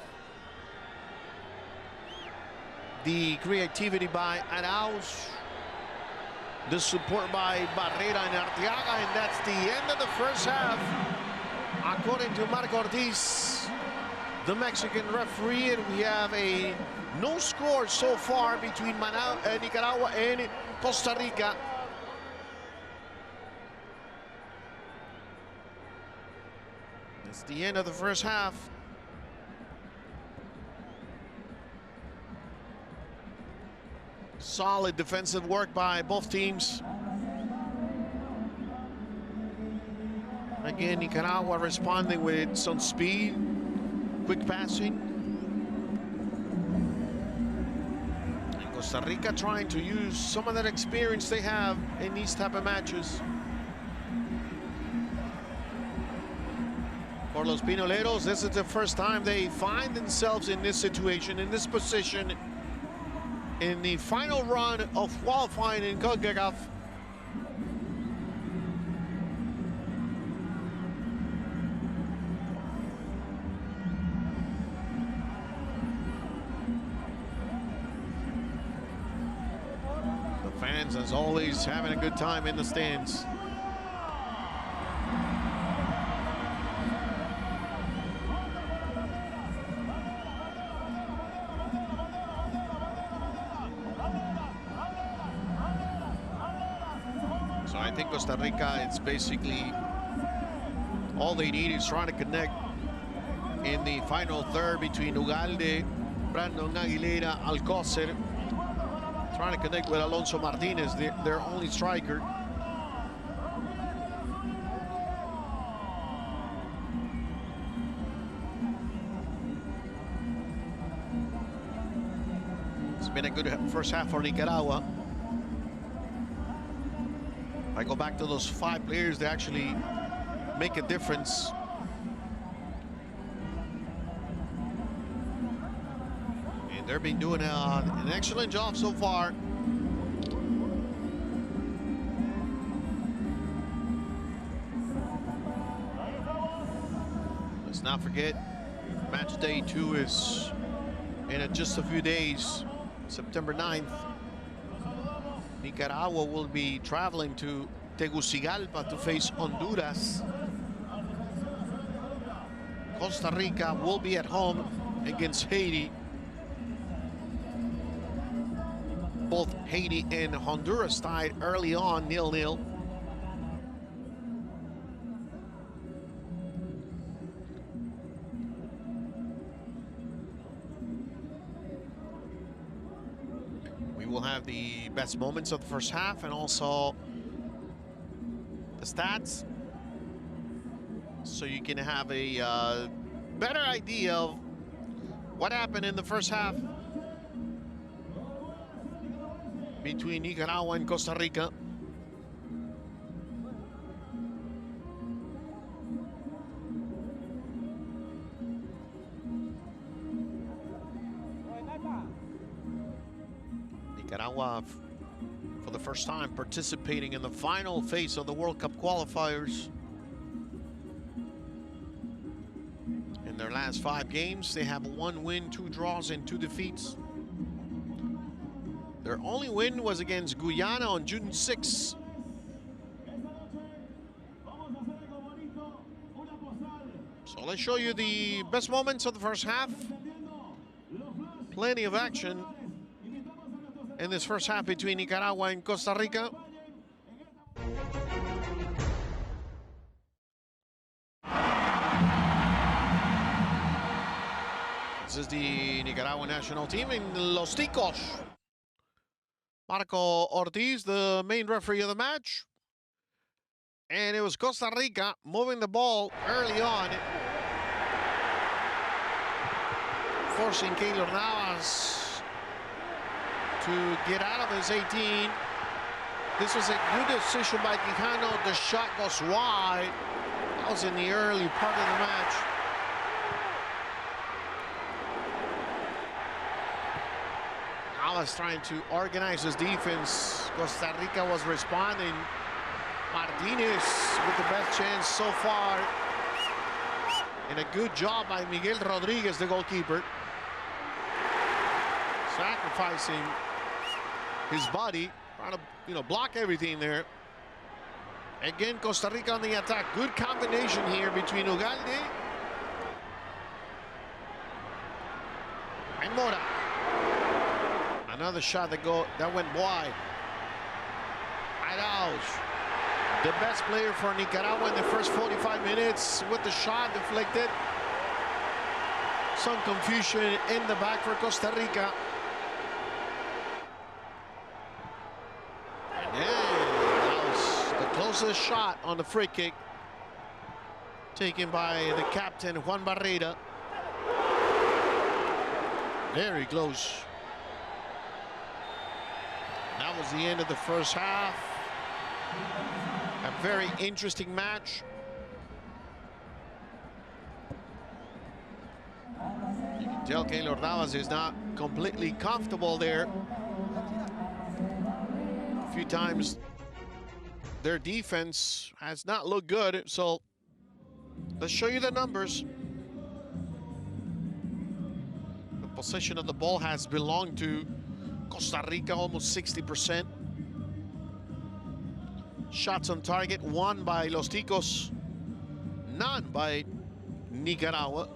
the creativity by Arauz, the support by Barrera and Arteaga, and that's the end of the first half. According to Marco Ortiz, the Mexican referee, and we have a no score so far between Nicaragua and Costa Rica. It's the end of the first half. Solid defensive work by both teams. Again, Nicaragua responding with some speed, quick passing. And Costa Rica trying to use some of that experience they have in these type of matches. For Los Pinoleros, this is the first time they find themselves in this situation, in this position. in the final run of qualifying in Concacaf. The fans, as always, having a good time in the stands. So I think Costa Rica, it's basically all they need is trying to connect in the final third between Ugalde, Brandon Aguilera, Alcocer, trying to connect with Alonso Martinez, their only striker. It's been a good first half for Nicaragua. I go back to those 5 players that actually make a difference. And they've been doing an excellent job so far. Let's not forget, match day 2 is in just a few days, September 9th. Nicaragua will be traveling to Tegucigalpa to face Honduras. Costa Rica will be at home against Haiti. Both Haiti and Honduras tied early on 0-0. We will have the best moments of the first half and also the stats, so you can have a better idea of what happened in the first half between Nicaragua and Costa Rica. Nicaragua, for the first time, participating in the final phase of the World Cup qualifiers. In their last 5 games, they have 1 win, 2 draws, and 2 defeats. Their only win was against Guyana on June 6th. So let's show you the best moments of the first half. Plenty of action in this first half between Nicaragua and Costa Rica. This is the Nicaragua national team in Los Ticos. Marco Ortiz, the main referee of the match. And it was Costa Rica moving the ball early on, forcing Keylor Navas to get out of his 18. This was a good decision by Quijano. The shot goes wide. That was in the early part of the match. Navas trying to organize his defense. Costa Rica was responding. Martinez with the best chance so far. And a good job by Miguel Rodriguez, the goalkeeper. Sacrificing his body, trying to, block everything there. Again, Costa Rica on the attack. Good combination here between Ugalde and Mora. Another shot that went wide. Arauz, the best player for Nicaragua in the first 45 minutes with the shot deflected. Some confusion in the back for Costa Rica. And that was the closest shot on the free kick, taken by the captain, Juan Barrera. Very close. That was the end of the first half. A very interesting match. You can tell Keylor Navas is not completely comfortable there. few times their defense has not looked good. So let's show you the numbers. The possession of the ball has belonged to Costa Rica, almost 60%. Shots on target, 1 by Los Ticos, none by Nicaragua.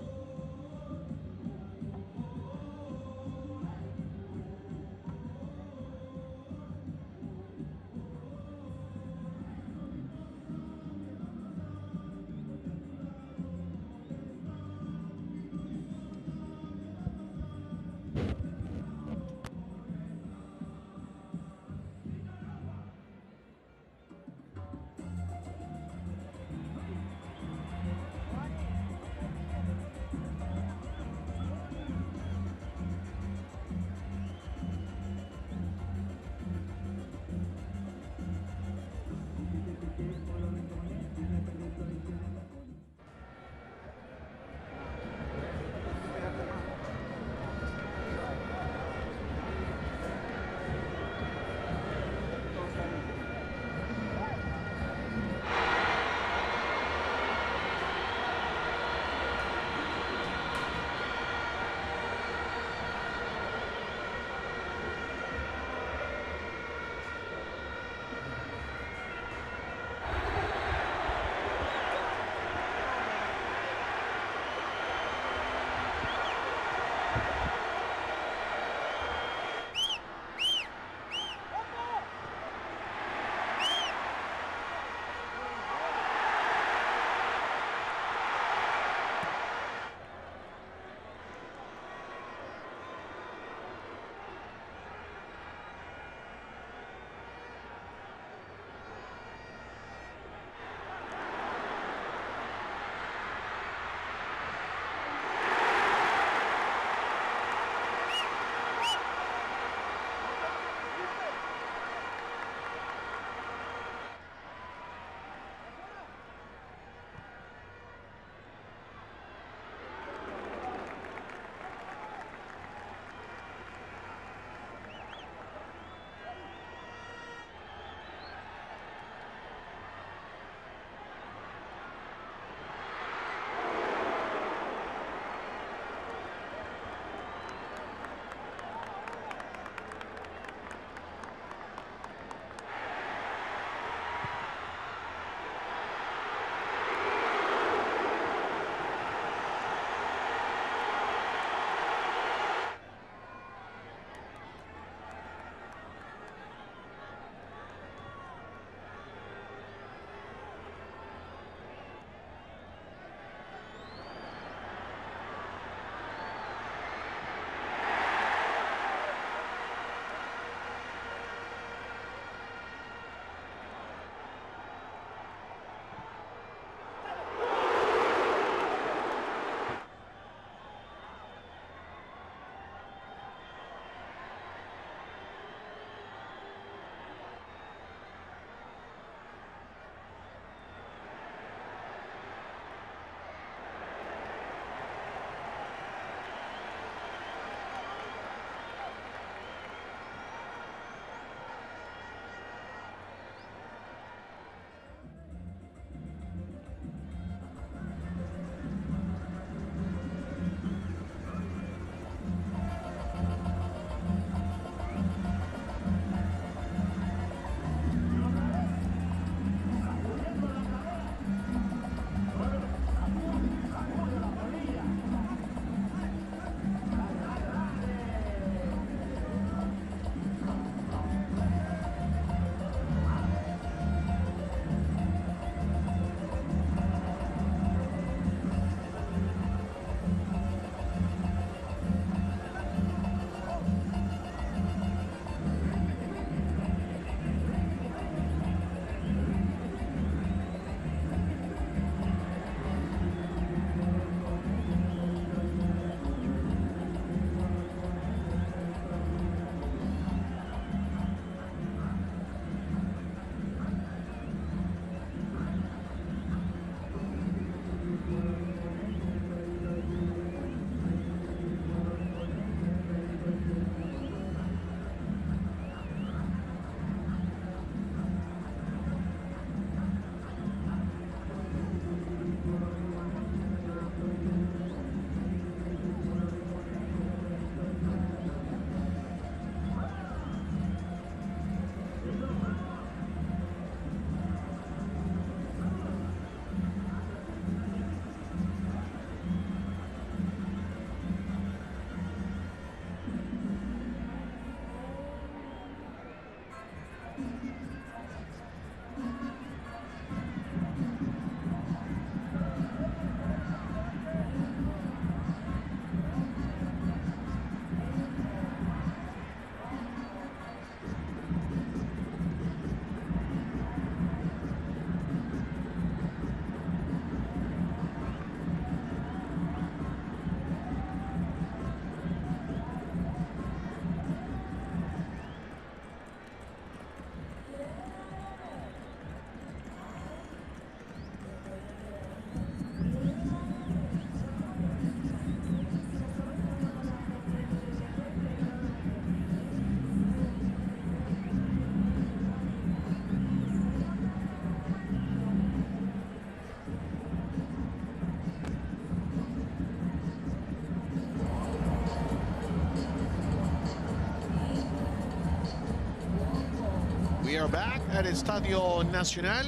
We are back at Estadio Nacional,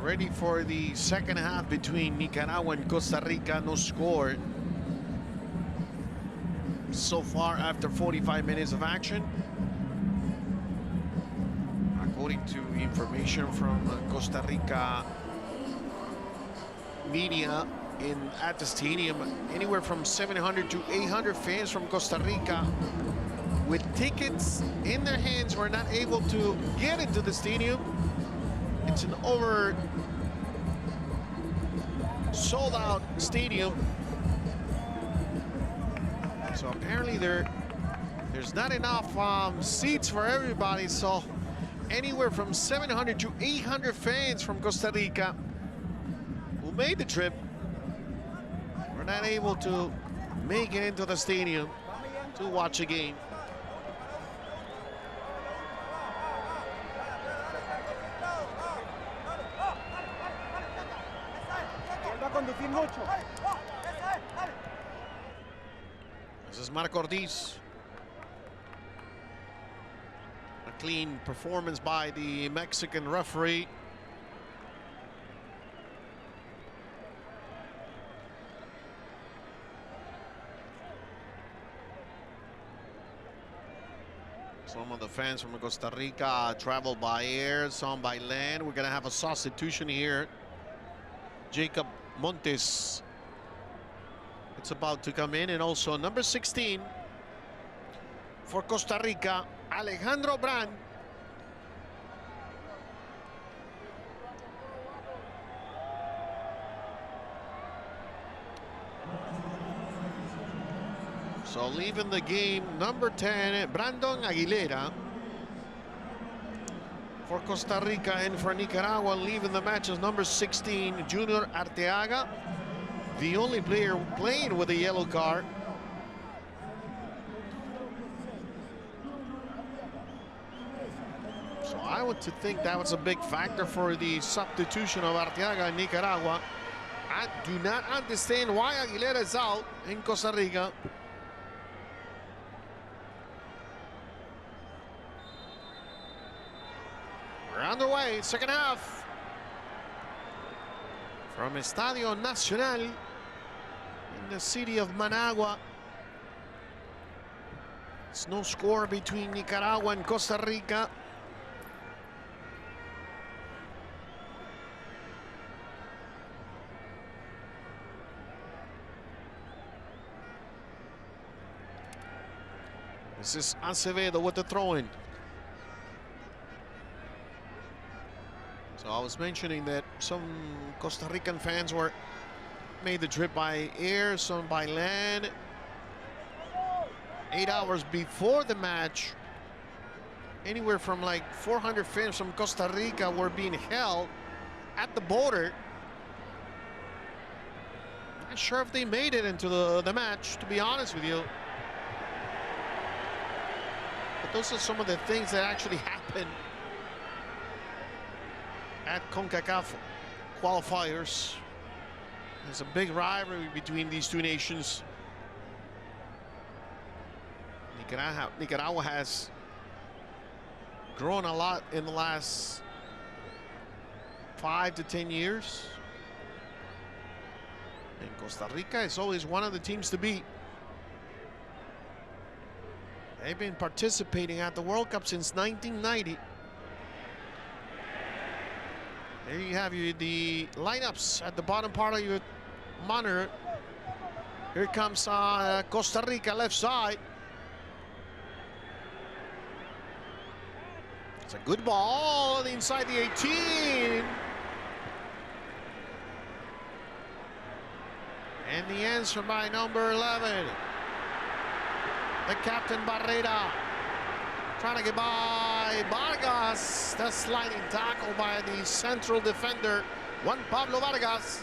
ready for the second half between Nicaragua and Costa Rica. No score so far after 45 minutes of action. According to information from Costa Rica media at the stadium, anywhere from 700 to 800 fans from Costa Rica with tickets in their hands were not able to get into the stadium. It's an over sold out stadium. So apparently there's not enough seats for everybody. So anywhere from 700 to 800 fans from Costa Rica who made the trip were not able to make it into the stadium to watch a game. This is Marco Ortiz. A clean performance by the Mexican referee. Some of the fans from Costa Rica traveled by air, some by land. We're gonna have a substitution here. Jacob Montes, it's about to come in, and also number 16 for Costa Rica, Alejandro Brand. So leaving the game, number 10, Brandon Aguilera for Costa Rica, and for Nicaragua leaving the match is number 16, Junior Arteaga, the only player playing with a yellow card. So I would think that was a big factor for the substitution of Arteaga in Nicaragua. I do not understand why Aguilera is out in Costa Rica. We're underway, second half. From Estadio Nacional in the city of Managua. It's no score between Nicaragua and Costa Rica. This is Acevedo with the throw-in. So I was mentioning that some Costa Rican fans made the trip by air, some by land. 8 hours before the match, anywhere from like 400 fans from Costa Rica were being held at the border. Not sure if they made it into the match, to be honest with you. But those are some of the things that actually happened at Concacaf Qualifiers. There's a big rivalry between these two nations. Nicaragua has grown a lot in the last 5 to 10 years. And Costa Rica is always one of the teams to beat. They've been participating at the World Cup since 1990. There you have the lineups at the bottom part of your monitor. Here comes Costa Rica left side. It's a good ball inside the 18. And the answer by number 11. The captain Barrera. Trying to get by Vargas. The sliding tackle by the central defender, Juan Pablo Vargas.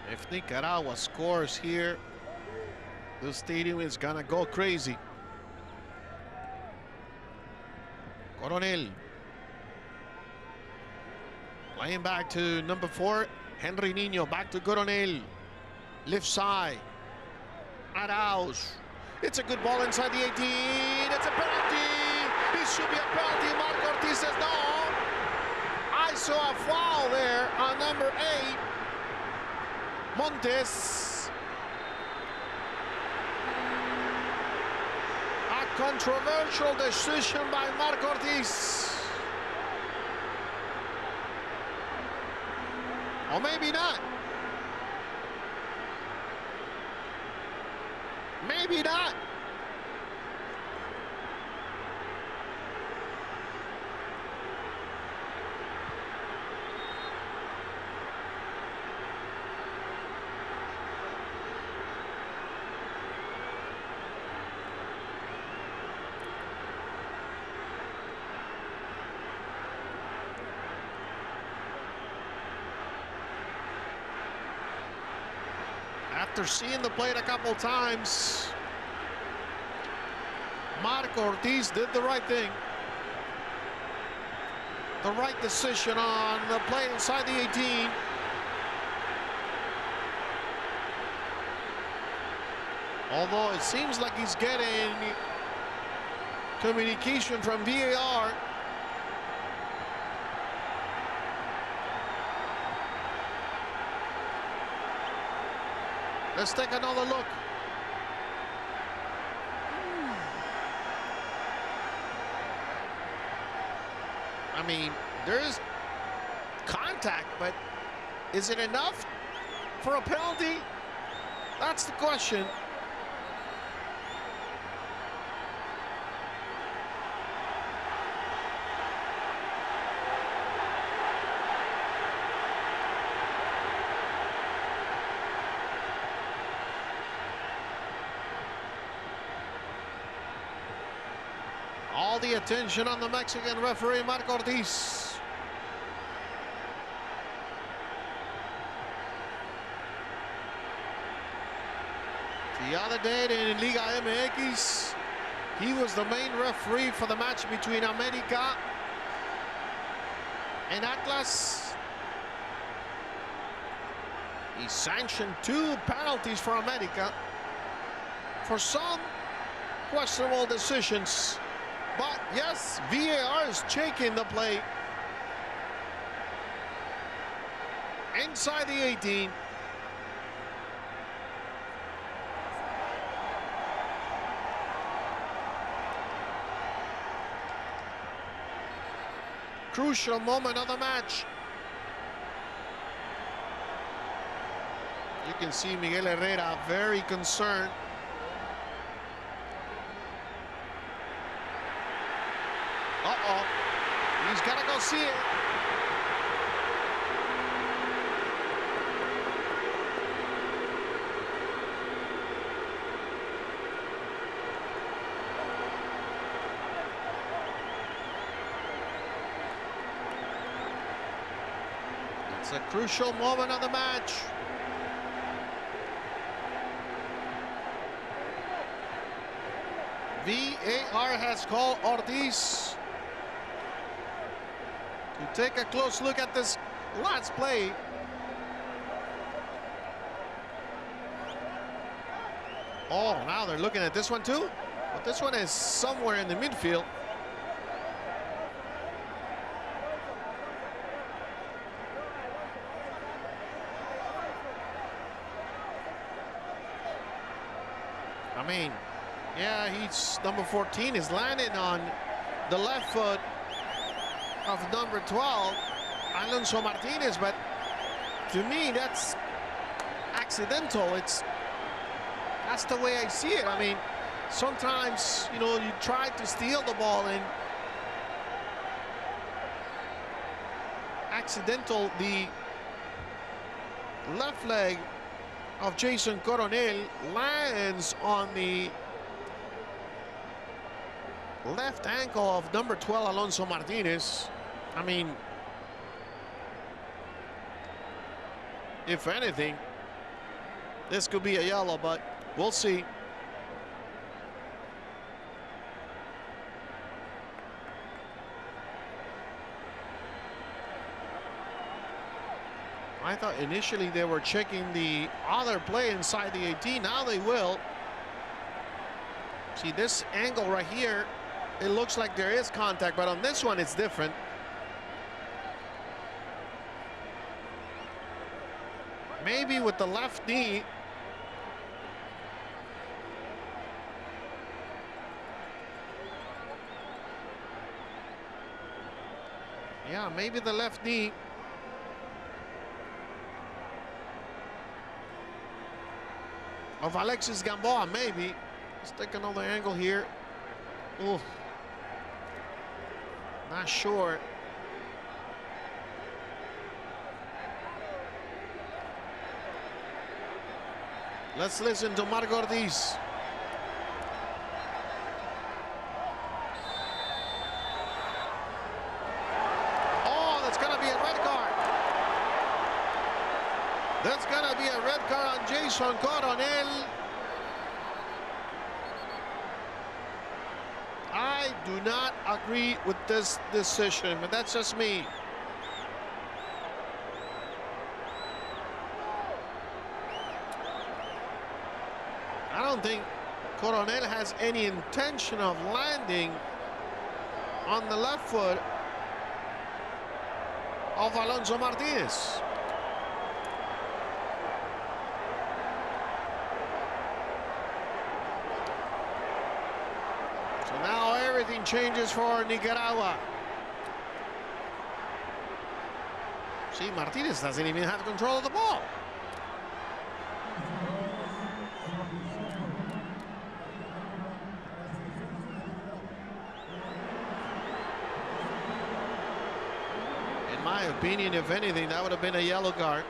If Nicaragua scores here, the stadium is gonna go crazy. Coronel. Playing back to number 4, Henry Niño. Back to Coronel. Left side. Arauz. It's a good ball inside the 18. It's a penalty. This should be a penalty. Marco Ortiz says no. I saw a foul there on number 8. Montes. A controversial decision by Marco Ortiz. Or maybe not. Maybe not. After seeing the play a couple times, Marco Ortiz did the right thing. The right decision on the play inside the 18. Although it seems like he's getting communication from VAR. Let's take another look. I mean, there is contact, but is it enough for a penalty? That's the question. All the attention on the Mexican referee, Marco Ortiz. The other day in Liga MX, he was the main referee for the match between America and Atlas. He sanctioned 2 penalties for America for some questionable decisions. But yes, VAR is checking the play inside the 18. Crucial moment of the match. You can see Miguel Herrera very concerned. Uh-oh. He's got to go see it. It's a crucial moment of the match. VAR has called Ortiz to take a close look at this last play. Oh, now they're looking at this one too, but this one is somewhere in the midfield. I mean, yeah, he's number 14 is landing on the left foot of number 12, Alonso Martinez, but to me that's accidental. That's the way I see it. I mean, sometimes, you know, you try to steal the ball and accidental. The left leg of Jason Coronel lands on the left ankle of number 12, Alonso Martinez. I mean, if anything, this could be a yellow, but we'll see. I thought initially they were checking the other play inside the 18. Now they will. See this angle right here, it looks like there is contact, but on this one it's different. Maybe with the left knee. Yeah, maybe the left knee. Of Alexis Gamboa, maybe. Let's take another angle here. Ooh. Not sure. Let's listen to Marco Ortiz. Oh, that's gonna be a red card. That's gonna be a red card on Jason Coronel. I do not agree with this decision, but that's just me. I don't think Coronel has any intention of landing on the left foot of Alonso Martinez. So now everything changes for Nicaragua. See, Martinez doesn't even have control of the ball. In my opinion, if anything, that would have been a yellow card.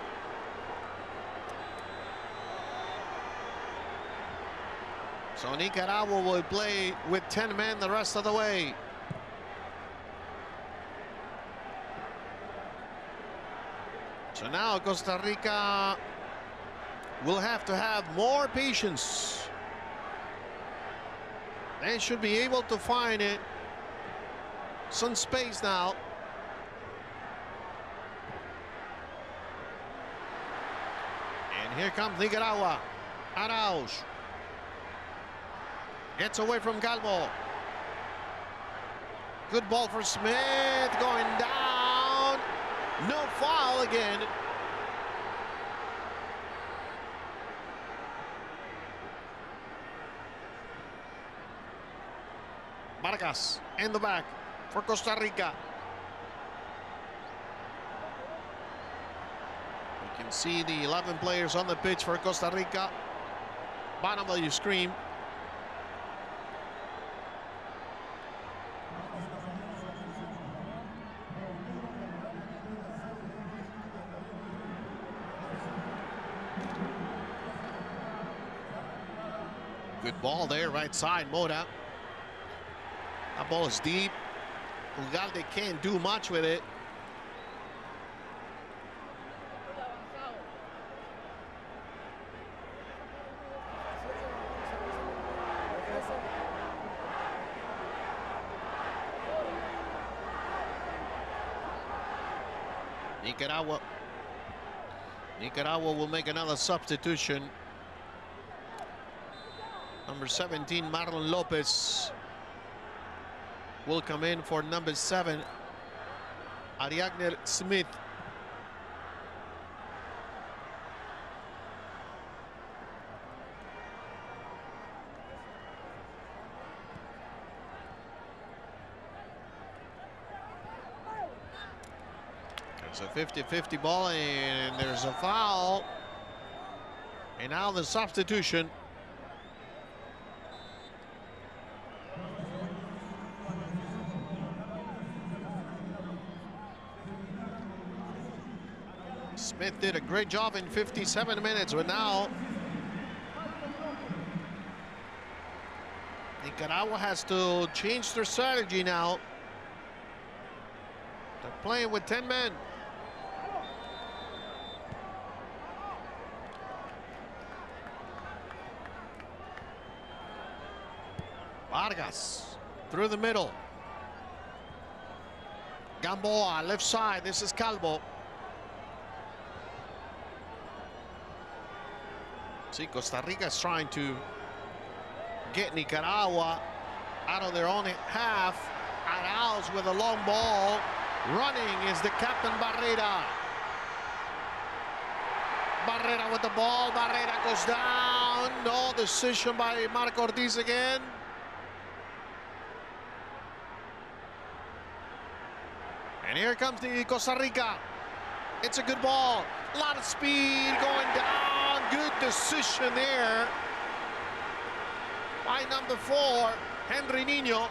So Nicaragua will play with 10 men the rest of the way. So now Costa Rica will have to have more patience. They should be able to find it. Some space now. And here comes Nicaragua. Arauz. Gets away from Calvo. Good ball for Smith. Going down. No foul again. Vargas in the back for Costa Rica. You can see the 11 players on the pitch for Costa Rica. Bottom of your screen. Good ball there, right side, Mora. That ball is deep. Ugalde can't do much with it. Nicaragua will make another substitution. Number 17, Marlon Lopez, will come in for number 7, Ariagner Smith. It's a 50-50 ball, and there's a foul. And now the substitution. Smith did a great job in 57 minutes, but now Nicaragua has to change their strategy now. They're playing with 10 men. Vargas through the middle. Gamboa, left side. This is Calvo. See, Costa Rica is trying to get Nicaragua out of their own half. Arauz with a long ball. Running is the captain Barrera. Barrera with the ball. Barrera goes down. No decision by Marco Ortiz again. And here comes the Costa Rica. It's a good ball. A lot of speed going down. Good decision there by number 4, Henry Niño.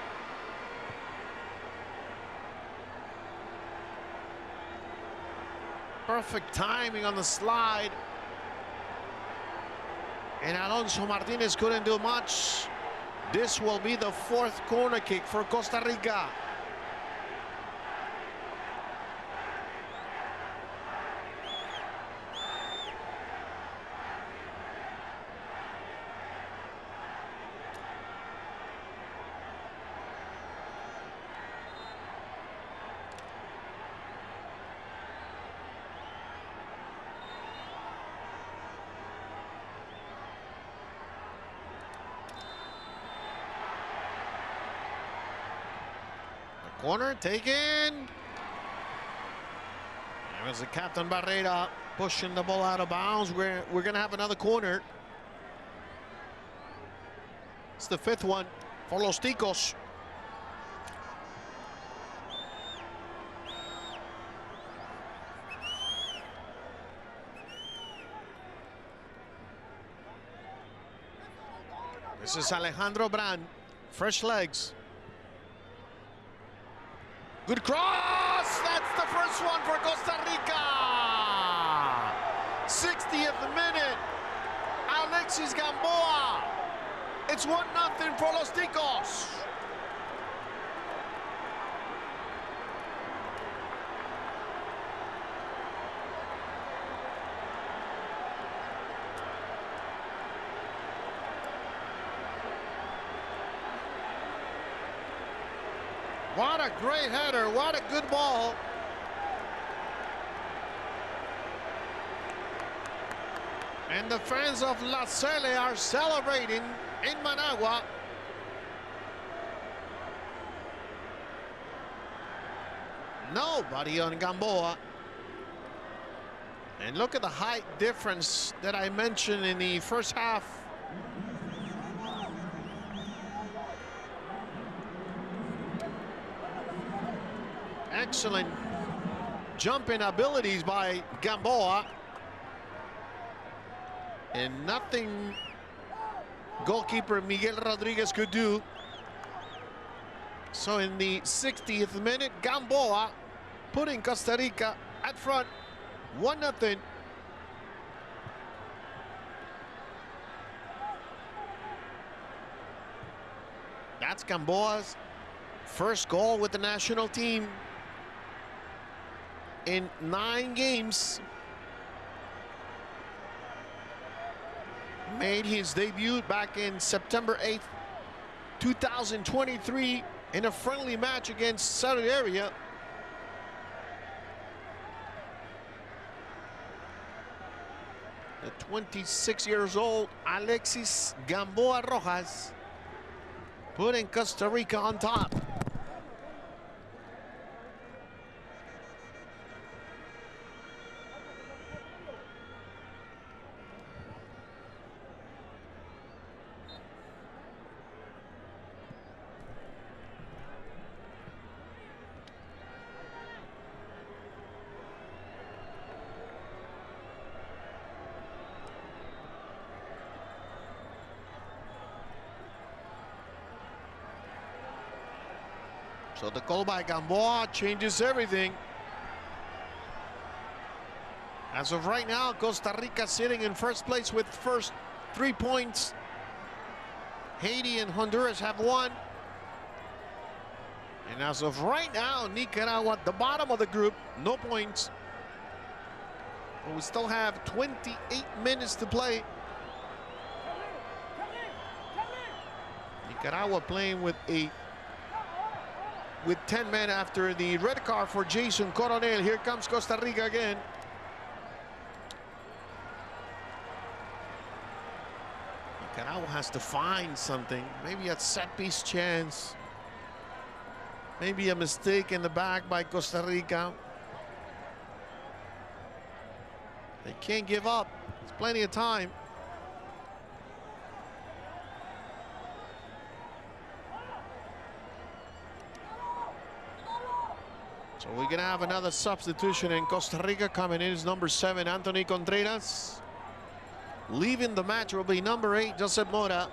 Perfect timing on the slide. And Alonso Martinez couldn't do much. This will be the 4th corner kick for Costa Rica. Corner taken. There was the captain Barrera pushing the ball out of bounds. We're going to have another corner. It's the 5th one for Los Ticos. This is Alejandro Brand. Fresh legs. Good cross! That's the first one for Costa Rica! 60th minute. Alexis Gamboa. It's 1-0 for Los Ticos. What a great header, what a good ball. And the fans of La Salle are celebrating in Managua. Nobody on Gamboa. And look at the height difference that I mentioned in the first half. Excellent jumping abilities by Gamboa. And nothing goalkeeper Miguel Rodriguez could do. So in the 60th minute, Gamboa putting Costa Rica at front, 1-0. That's Gamboa's first goal with the national team in 9 games. Made his debut back in September 8th, 2023 in a friendly match against Saudi Arabia. The 26 years old Alexis Gamboa Rojas putting Costa Rica on top. So the goal by Gamboa changes everything. As of right now, Costa Rica sitting in first place with first 3 points. Haiti and Honduras have 1. And as of right now, Nicaragua at the bottom of the group, no points. But we still have 28 minutes to play. Nicaragua playing with 10 men after the red card for Jason Coronel. Here comes Costa Rica again. Nicaragua has to find something. Maybe a set-piece chance. Maybe a mistake in the back by Costa Rica. They can't give up. There's plenty of time. So we're going to have another substitution in Costa Rica. Coming in is number 7, Anthony Contreras. Leaving the match will be number 8, Josep Mora.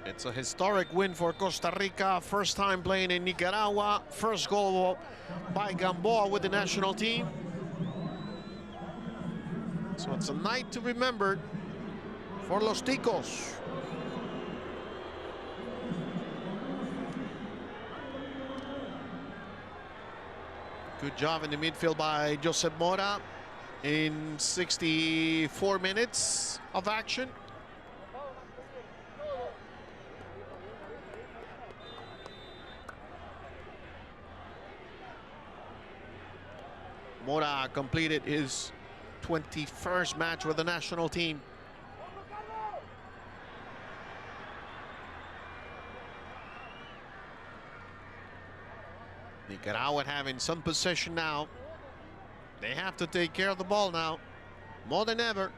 It's a historic win for Costa Rica. First time playing in Nicaragua. First goal by Gamboa with the national team. So it's a night to remember for Los Ticos. Good job in the midfield by Josep Mora in 64 minutes of action. Mora completed his 21st match with the national team. Nicaragua having some possession now. They have to take care of the ball now, more than ever.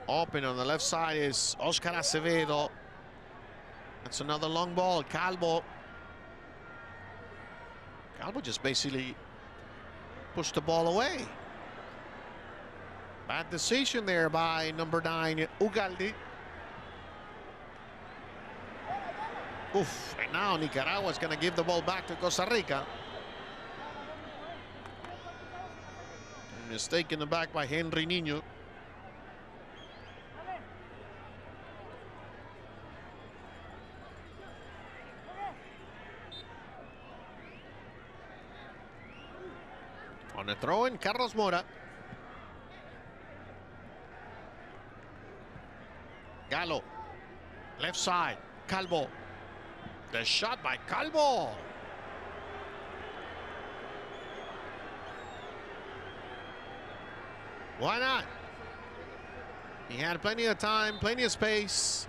Open on the left side is Oscar Acevedo. That's another long ball, Calvo. Calvo just basically pushed the ball away. Bad decision there by number 9, Ugalde. Oof, and now Nicaragua is going to give the ball back to Costa Rica. Mistake in the back by Henry Niño. On a throw-in, Carlos Mora. Gallo, left side, Calvo. The shot by Calvo. Why not? He had plenty of time, plenty of space.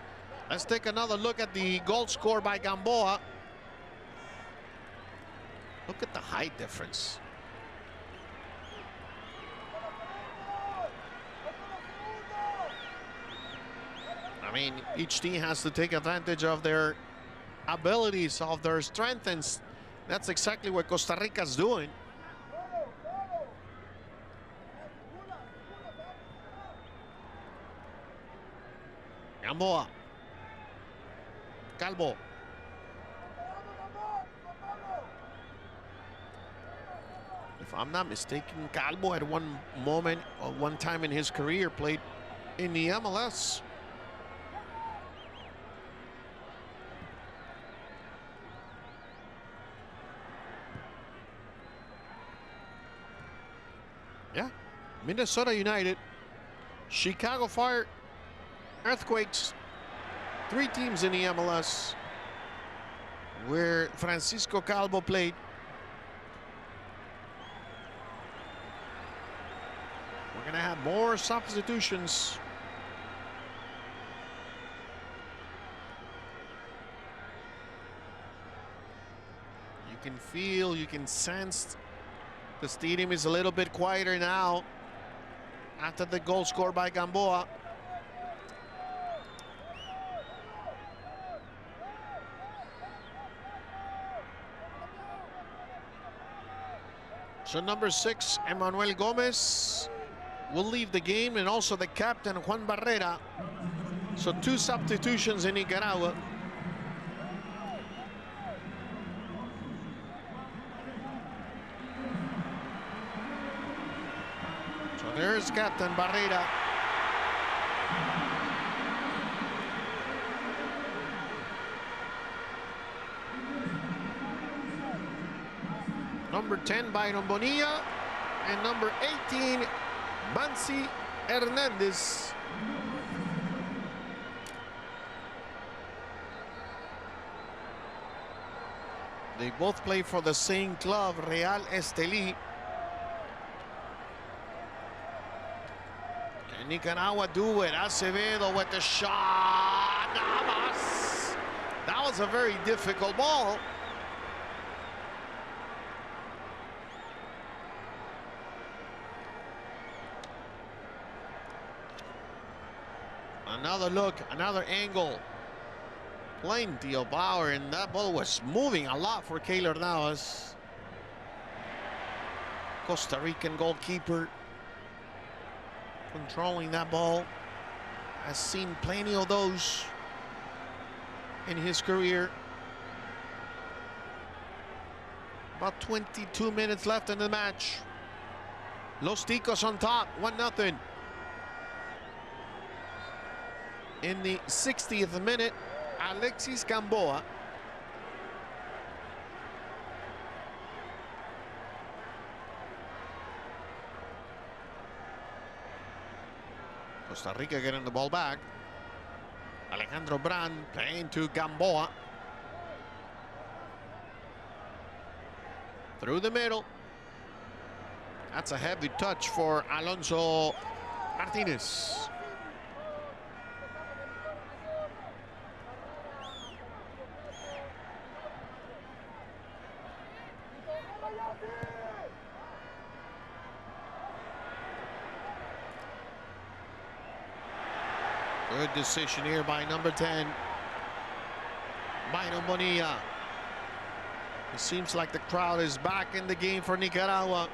Let's take another look at the goal scored by Gamboa. Look at the height difference. I mean, each team has to take advantage of their abilities, of their strength, and that's exactly what Costa Rica's doing. Gamboa. Calvo. If I'm not mistaken, Calvo at one moment or one time in his career played in the MLS. Yeah, Minnesota United, Chicago Fire, Earthquakes, 3 teams in the MLS where Francisco Calvo played. We're going to have more substitutions. You can feel, you can sense the stadium is a little bit quieter now after the goal scored by Gamboa. So number 6, Emmanuel Gomez, will leave the game, and also the captain, Juan Barrera. So 2 substitutions in Nicaragua. There's Captain Barrera. Number 10, Byron Bonilla. And number 18, Bansi Hernandez. They both play for the same club, Real Estelí. Can Nicaragua do it? Acevedo with the shot. Navas. That was a very difficult ball. Another look, another angle. Plenty of power, and that ball was moving a lot for Keylor Navas. Costa Rican goalkeeper controlling that ball. Has seen plenty of those in his career. About 22 minutes left in the match. Los Ticos on top, 1-0. In the 60th minute, Alexis Gamboa. Costa Rica getting the ball back. Alejandro Brand playing to Gamboa. Through the middle. That's a heavy touch for Alonso Martinez. Good decision here by number 10, Byron Bonilla. It seems like the crowd is back in the game for Nicaragua.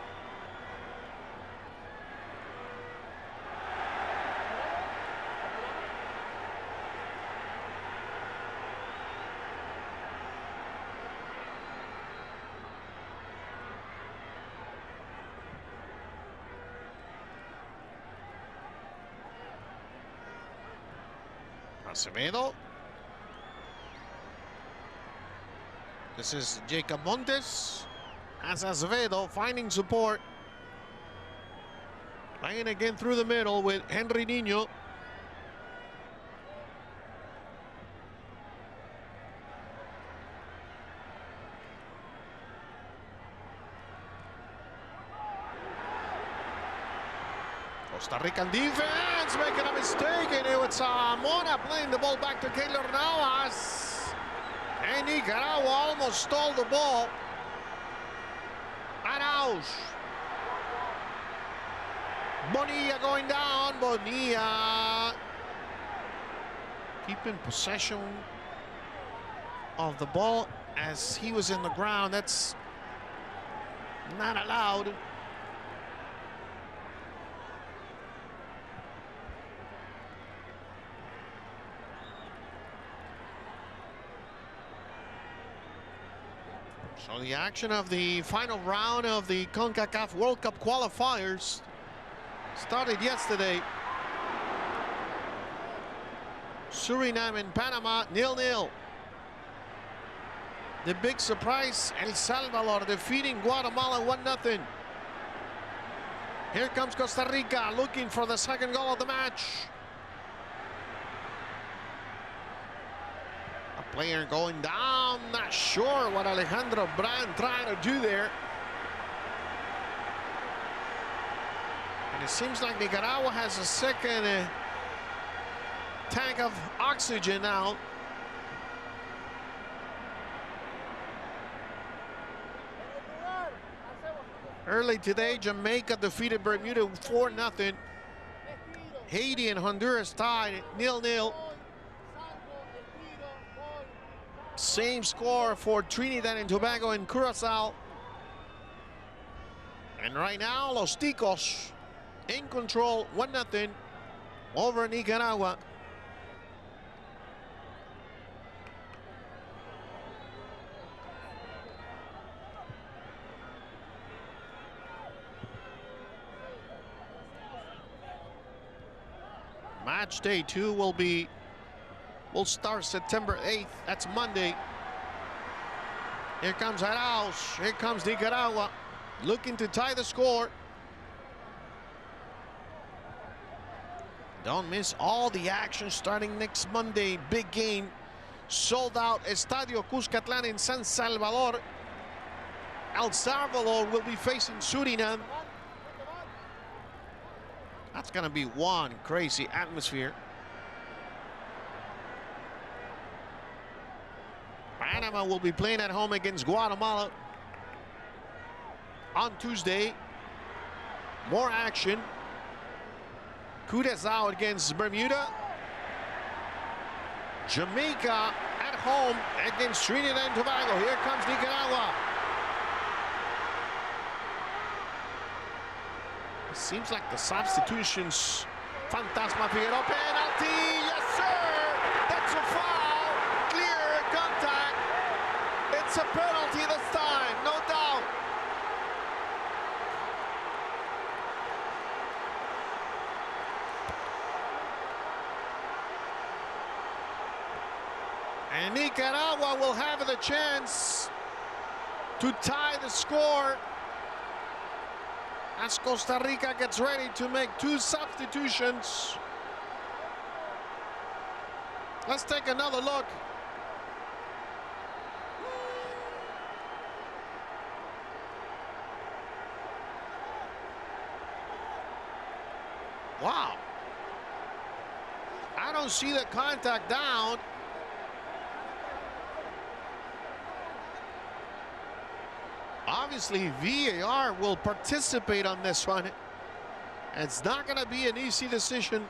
Acevedo. This is Jacob Montes. As Acevedo finding support. Playing again through the middle with Henry Niño. Costa Rican defense making a mistake, and it was Mora playing the ball back to Keylor Navas. And Nicaragua almost stole the ball. Arauz. Bonilla going down. Bonilla keeping possession of the ball as he was in the ground. That's not allowed. So the action of the final round of the Concacaf World Cup Qualifiers started yesterday. Suriname and Panama 0-0. The big surprise, El Salvador defeating Guatemala 1-0. Here comes Costa Rica looking for the second goal of the match. A player going down, not sure what Alejandro Brand trying to do there. And it seems like Nicaragua has a second tank of oxygen now. Early today, Jamaica defeated Bermuda 4-0. Haiti and Honduras tied 0-0. Same score for Trinidad and Tobago and Curacao. And right now, Los Ticos in control 1-0 over Nicaragua. Match day 2 will start September 8th. That's Monday. Here comes Arauz. Here comes Nicaragua, looking to tie the score. Don't miss all the action starting next Monday. Big game. Sold out Estadio Cuscatlán in San Salvador. El Salvador will be facing Suriname. That's going to be one crazy atmosphere. Panama will be playing at home against Guatemala on Tuesday. More action. Curaçao against Bermuda. Jamaica at home against Trinidad and Tobago. Here comes Nicaragua. It seems like the substitutions. Fantasma Figueroa, penalty, yes sir! That's a foul, clear contact. It's a penalty this time, no doubt. And Nicaragua will have the chance to tie the score as Costa Rica gets ready to make two substitutions. Let's take another look. Wow. I don't see the contact down. Obviously, VAR will participate on this one. It's not going to be an easy decision.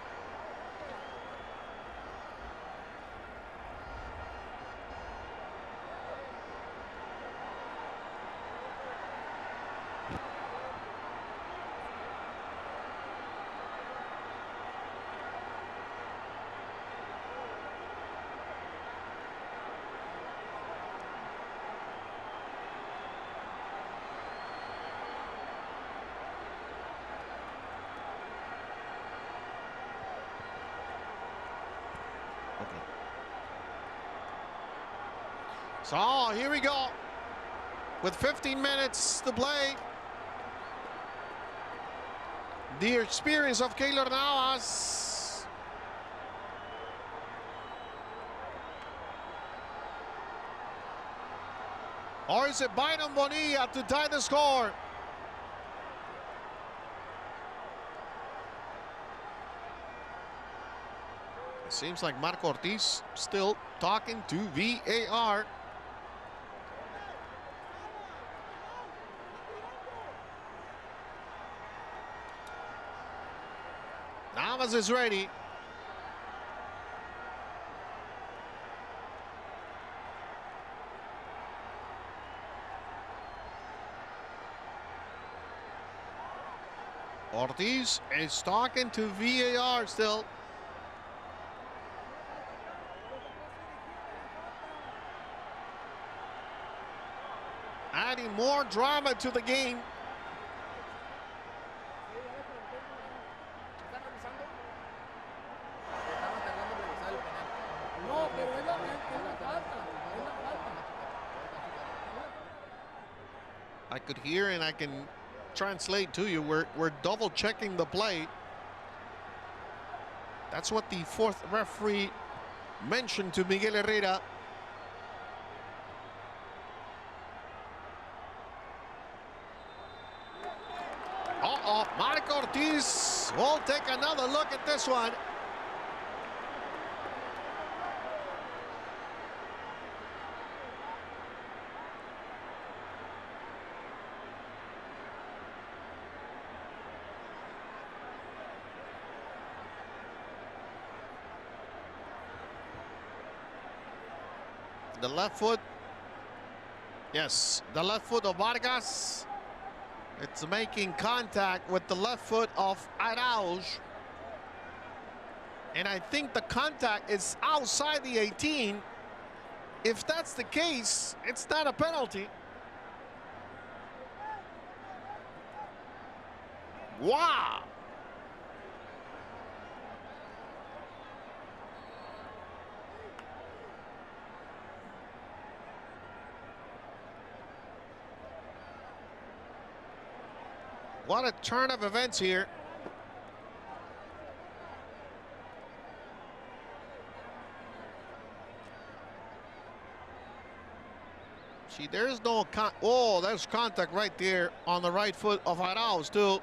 So here we go with 15 minutes to play. The experience of Keylor Navas. Or is it Byron Bonilla to tie the score? It seems like Marco Ortiz still talking to VAR. Navas is ready. Ortiz is talking to VAR still. Adding more drama to the game. I could hear and I can translate to you. We're double checking the play. That's what the fourth referee mentioned to Miguel Herrera. Marco Ortiz will take another look at this one. The left foot. Yes, the left foot of Vargas. It's making contact with the left foot of Arauz. And I think the contact is outside the 18. If that's the case, it's not a penalty. Wow. What a turn of events here. See, there's no oh, there's contact right there on the right foot of Arauz too,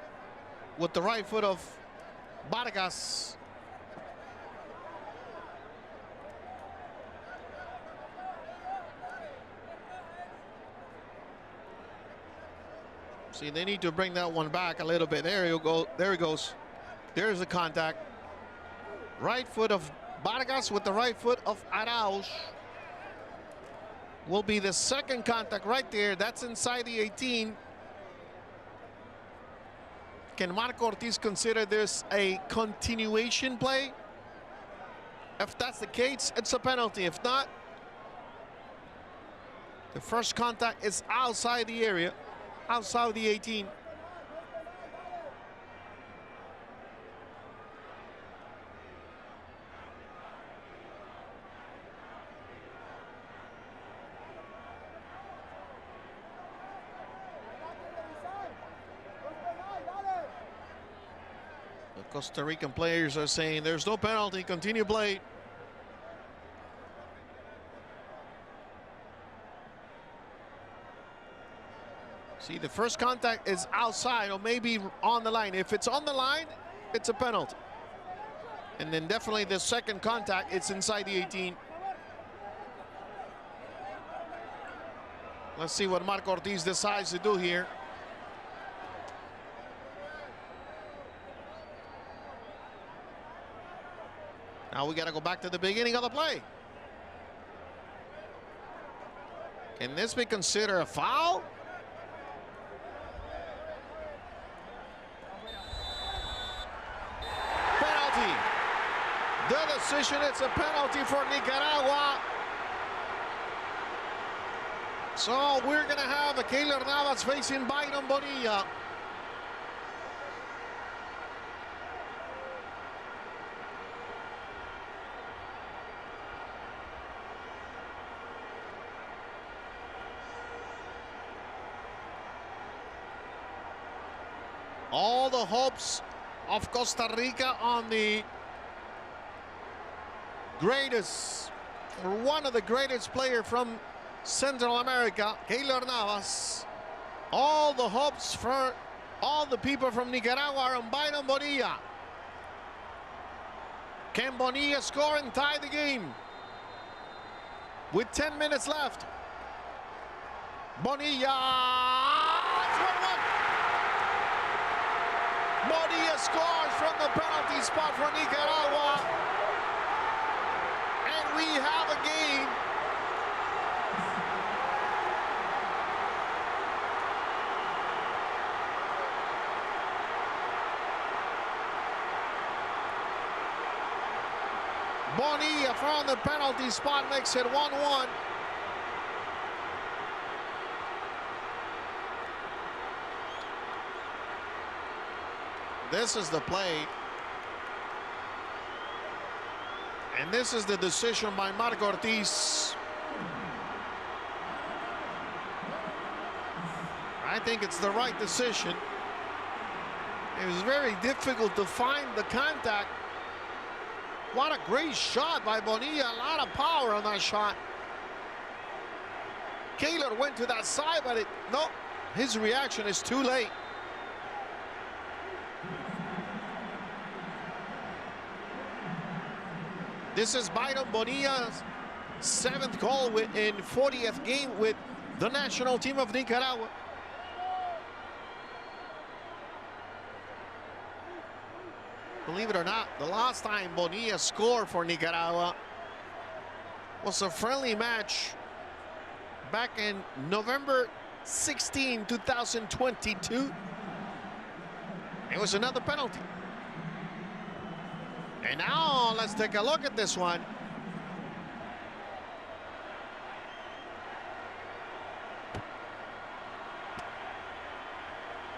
with the right foot of Vargas. See, they need to bring that one back a little bit. There you go. There he goes. There's the contact. Right foot of Vargas with the right foot of Arauz. Will be the second contact right there. That's inside the 18. Can Marco Ortiz consider this a continuation play? If that's the case, it's a penalty. If not, the first contact is outside the area, outside the 18. Costa Rican players are saying there's no penalty, continue play. See, the first contact is outside or maybe on the line. If it's on the line, it's a penalty. And then definitely the second contact, it's inside the 18. Let's see what Marco Ortiz decides to do here. Now we got to go back to the beginning of the play. Can this be considered a foul? Penalty. The decision, it's a penalty for Nicaragua. So we're going to have a Keylor Navas facing Byron Bonilla. All the hopes of Costa Rica on the greatest, or one of the greatest players from Central America, Keylor Navas. All the hopes for all the people from Nicaragua are on Byron Bonilla. Can Bonilla score and tie the game? With 10 minutes left. Bonilla! It's 1-1. Bonilla scores from the penalty spot for Nicaragua. And we have a game. Bonilla from the penalty spot makes it 1-1. This is the play. And this is the decision by Marco Ortiz. I think it's the right decision. It was very difficult to find the contact. What a great shot by Bonilla. A lot of power on that shot. Keylor went to that side, but no, his reaction is too late. This is Byron Bonilla's 7th goal in 40th game with the national team of Nicaragua. Believe it or not, the last time Bonilla scored for Nicaragua was a friendly match back in November 16, 2022. It was another penalty. And now let's take a look at this one.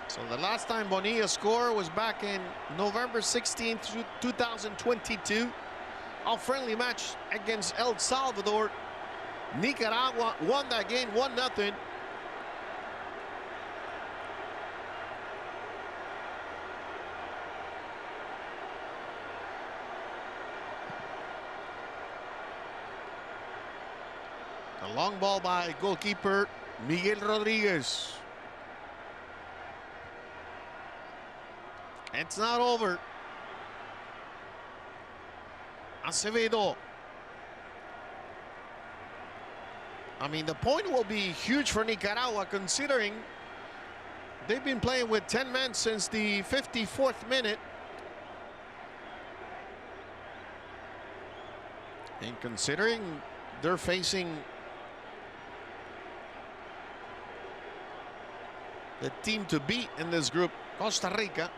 So the last time Bonilla scored was back in November 16, 2022. A friendly match against El Salvador. Nicaragua won that game 1-0. A long ball by goalkeeper Miguel Rodriguez. It's not over. Acevedo. I mean, the point will be huge for Nicaragua, considering they've been playing with 10 men since the 54th minute. And considering they're facing the team to beat in this group, Costa Rica.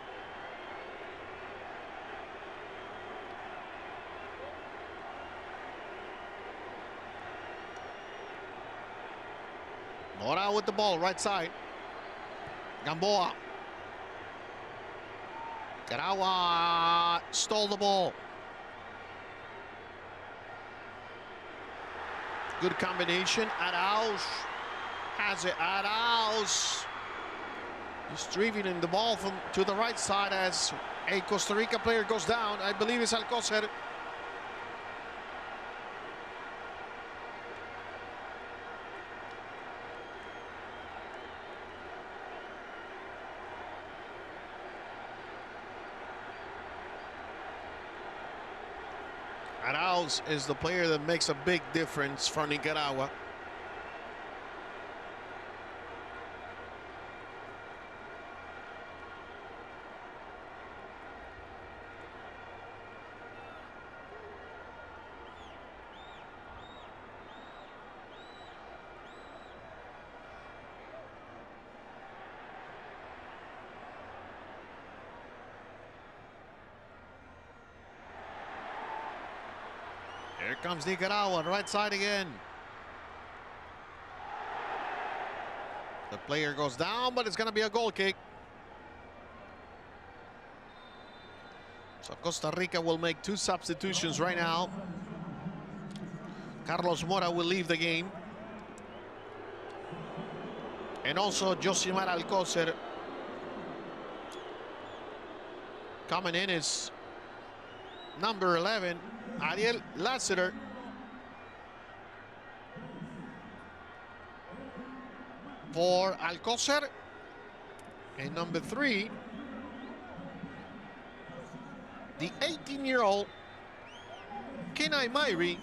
Mora with the ball, right side. Gamboa. Nicaragua stole the ball. Good combination. Arauz has it. Arauz distributing the ball to the right side as a Costa Rica player goes down. I believe it's Alcocer. Arauz is the player that makes a big difference for Nicaragua. Here comes Nicaragua, right side again. The player goes down, but it's going to be a goal kick. So Costa Rica will make 2 substitutions right now. Carlos Mora will leave the game. And also Josimar Alcocer. Coming in is number 11. Ariel Lassiter. For Alcocer. And number 3, the 18-year-old Kenai Mairi.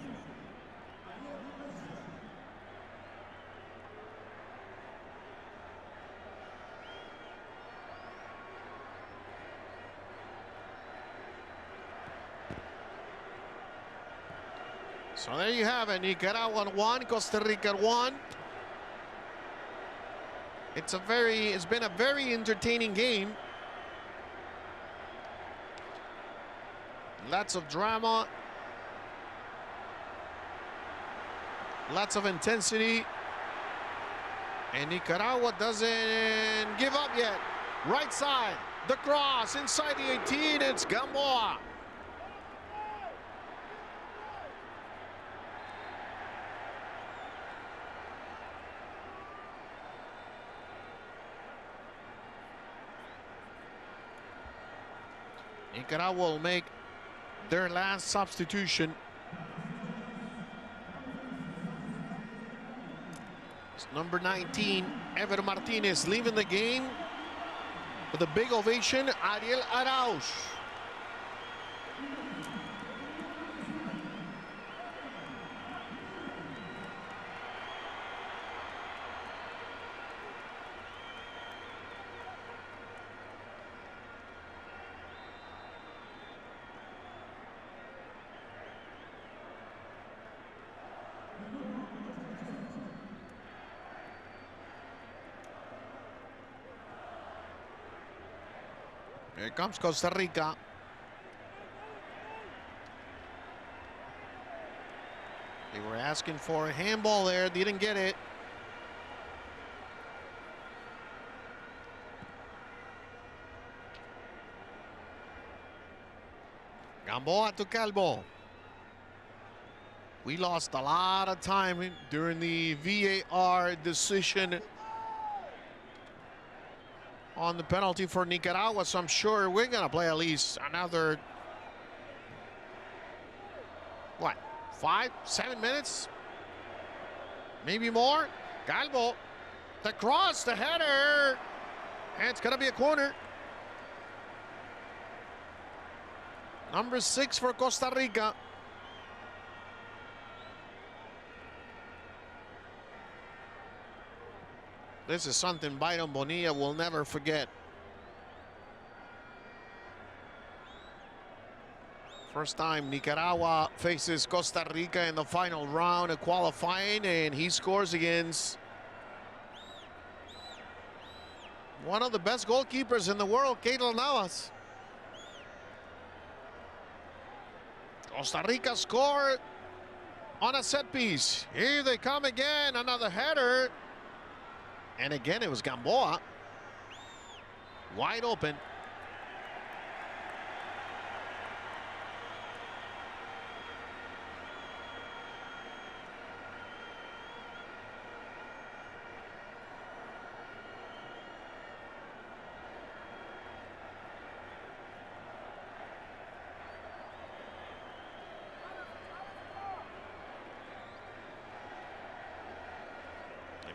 So there you have it. Nicaragua 1, Costa Rica 1. It's been a very entertaining game. Lots of drama. Lots of intensity. And Nicaragua doesn't give up yet. Right side, the cross inside the 18. It's Gamboa. Nicaragua will make their last substitution. It's number 19, Ever Martinez, leaving the game with a big ovation. Ariel Arauz. Here comes Costa Rica. They were asking for a handball there, didn't get it. Gamboa to Calvo. We lost a lot of time during the VAR decision on the penalty for Nicaragua, so I'm sure we're going to play at least another, what, 5, 7 minutes? Maybe more. Calvo. The cross, the header. And it's going to be a corner. Number 6 for Costa Rica. This is something Byron Bonilla will never forget. First time Nicaragua faces Costa Rica in the final round of qualifying, and he scores against one of the best goalkeepers in the world, Keylor Navas. Costa Rica scored on a set piece. Here they come again, another header. And again, it was Gamboa. Wide open.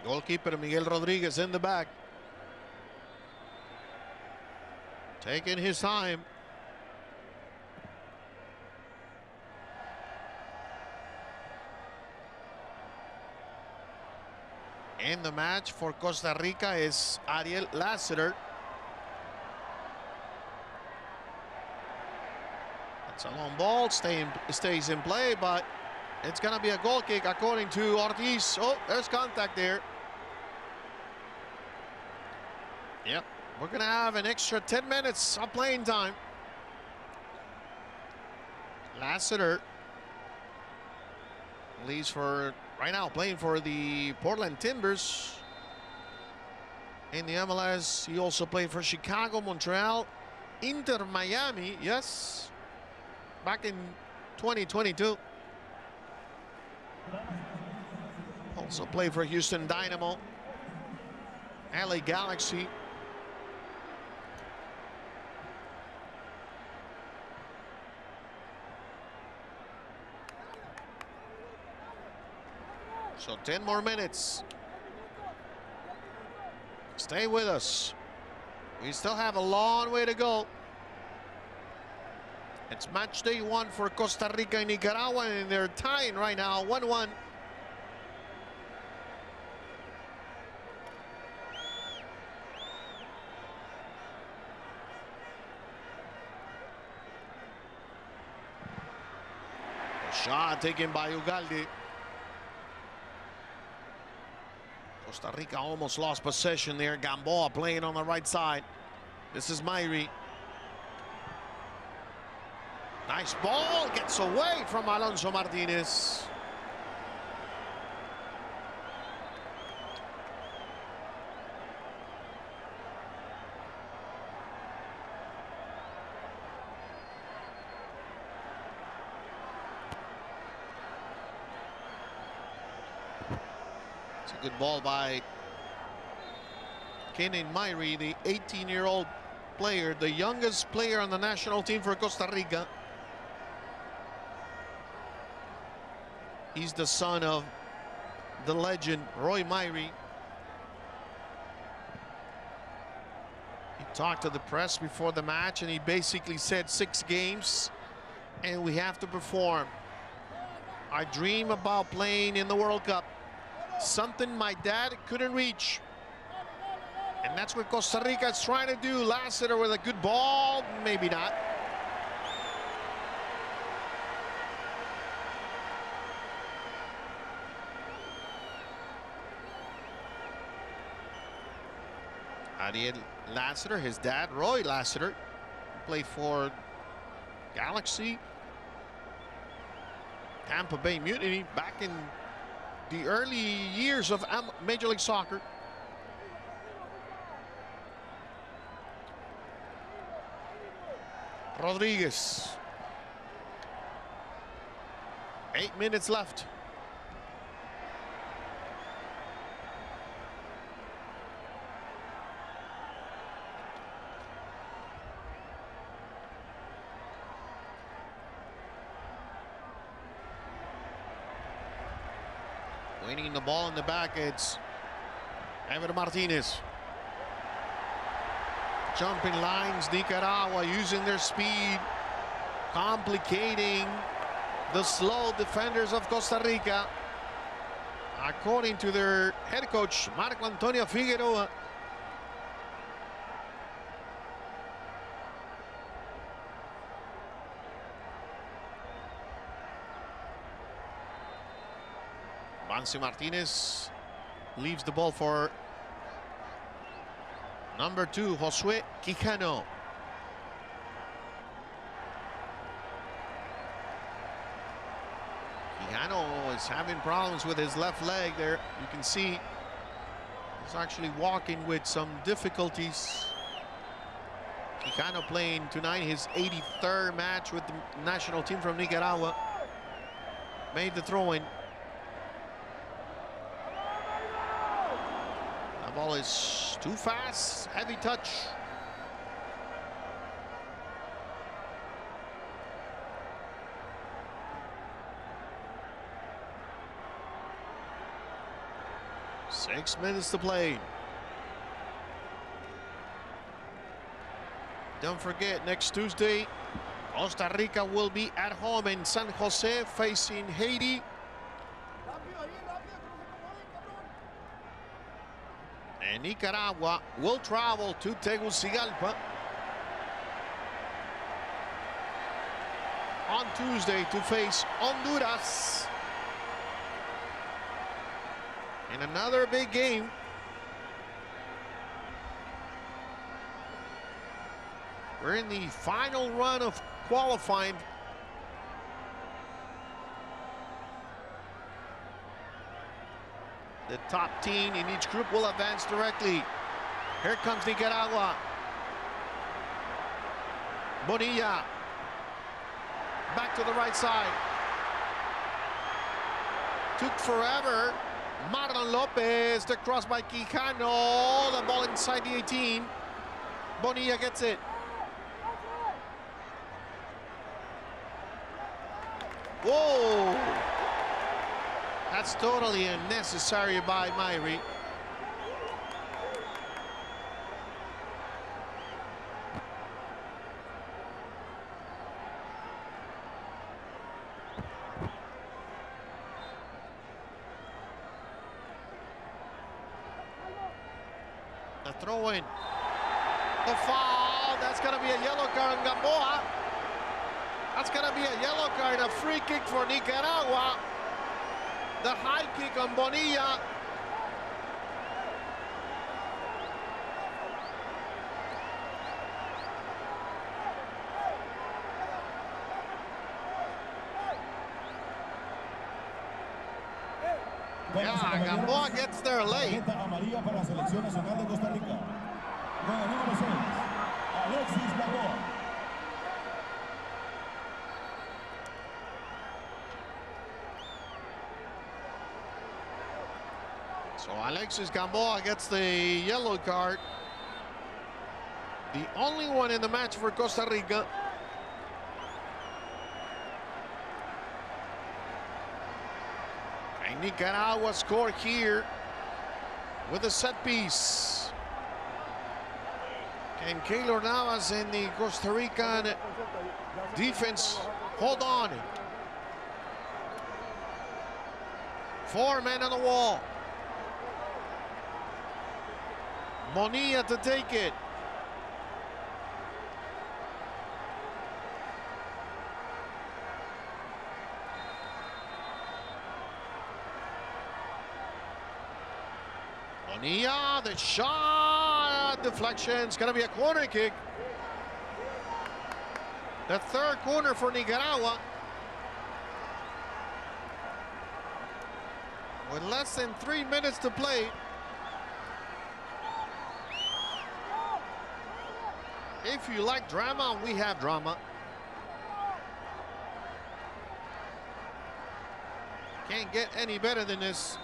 Goalkeeper Miguel Rodriguez in the back. Taking his time. In the match for Costa Rica is Ariel Lassiter. It's a long ball, stays in play, but it's going to be a goal kick according to Ortiz. Oh, there's contact there. Yep, we're going to have an extra 10 minutes of playing time. Lassiter leaves for, right now, playing for the Portland Timbers in the MLS. He also played for Chicago, Montreal, Inter Miami, yes, back in 2022. Also played for Houston Dynamo, LA Galaxy. So 10 more minutes. Stay with us. We still have a long way to go. It's match day 1 for Costa Rica and Nicaragua, and they're tying right now 1-1. Shot taken by Ugalde. Costa Rica almost lost possession there. Gamboa playing on the right side. This is Mayri. Nice ball, gets away from Alonso Martinez. It's a good ball by Kenan Mayri, the 18-year-old player, the youngest player on the national team for Costa Rica. He's the son of the legend, Roy Mayri. He talked to the press before the match, and he basically said 6 games, and we have to perform. I dream about playing in the World Cup, something my dad couldn't reach. And that's what Costa Rica is trying to do. Lassiter with a good ball, maybe not. Ariel Lassiter, his dad, Roy Lassiter, played for Galaxy, Tampa Bay Mutiny back in the early years of Major League Soccer. Rodriguez. 8 minutes left. Winning the ball in the back, it's Ever Martinez. Jumping lines, Nicaragua using their speed, complicating the slow defenders of Costa Rica. According to their head coach, Marco Antonio Figueroa. Bansi Martinez leaves the ball for number 2, Josué Quijano. Quijano is having problems with his left leg there. You can see he's actually walking with some difficulties. Quijano playing tonight his 83rd match with the national team from Nicaragua. Made the throw-in. The ball is too fast, heavy touch. Six minutes to play. Don't forget, next Tuesday, Costa Rica will be at home in San Jose facing Haiti. And Nicaragua will travel to Tegucigalpa on Tuesday to face Honduras in another big game. We're in the final run of qualifying. The top team in each group will advance directly. Here comes Nicaragua. Bonilla. Back to the right side. Took forever. Marlon Lopez, the cross by Quijano. The ball inside the 18. Bonilla gets it. Whoa! That's totally unnecessary by Myri. The throw-in. The foul. That's going to be a yellow card on Gamboa. That's going to be a yellow card, a free kick for Nicaragua. The high kick on Bonilla. Yeah, Gamboa gets there late. Amarilla para la selección nacional de Costa Rica. Con el número 6, Alexis Gamboa. So Alexis Gamboa gets the yellow card. The only one in the match for Costa Rica. And Nicaragua scored here with a set piece. Can Keylor Navas and the Costa Rican defense hold on? 4 men on the wall. Bonilla to take it. Bonilla, the shot, deflection. It's going to be a corner kick. The third corner for Nicaragua. With less than 3 minutes to play. If you like drama, we have drama. Can't get any better than this.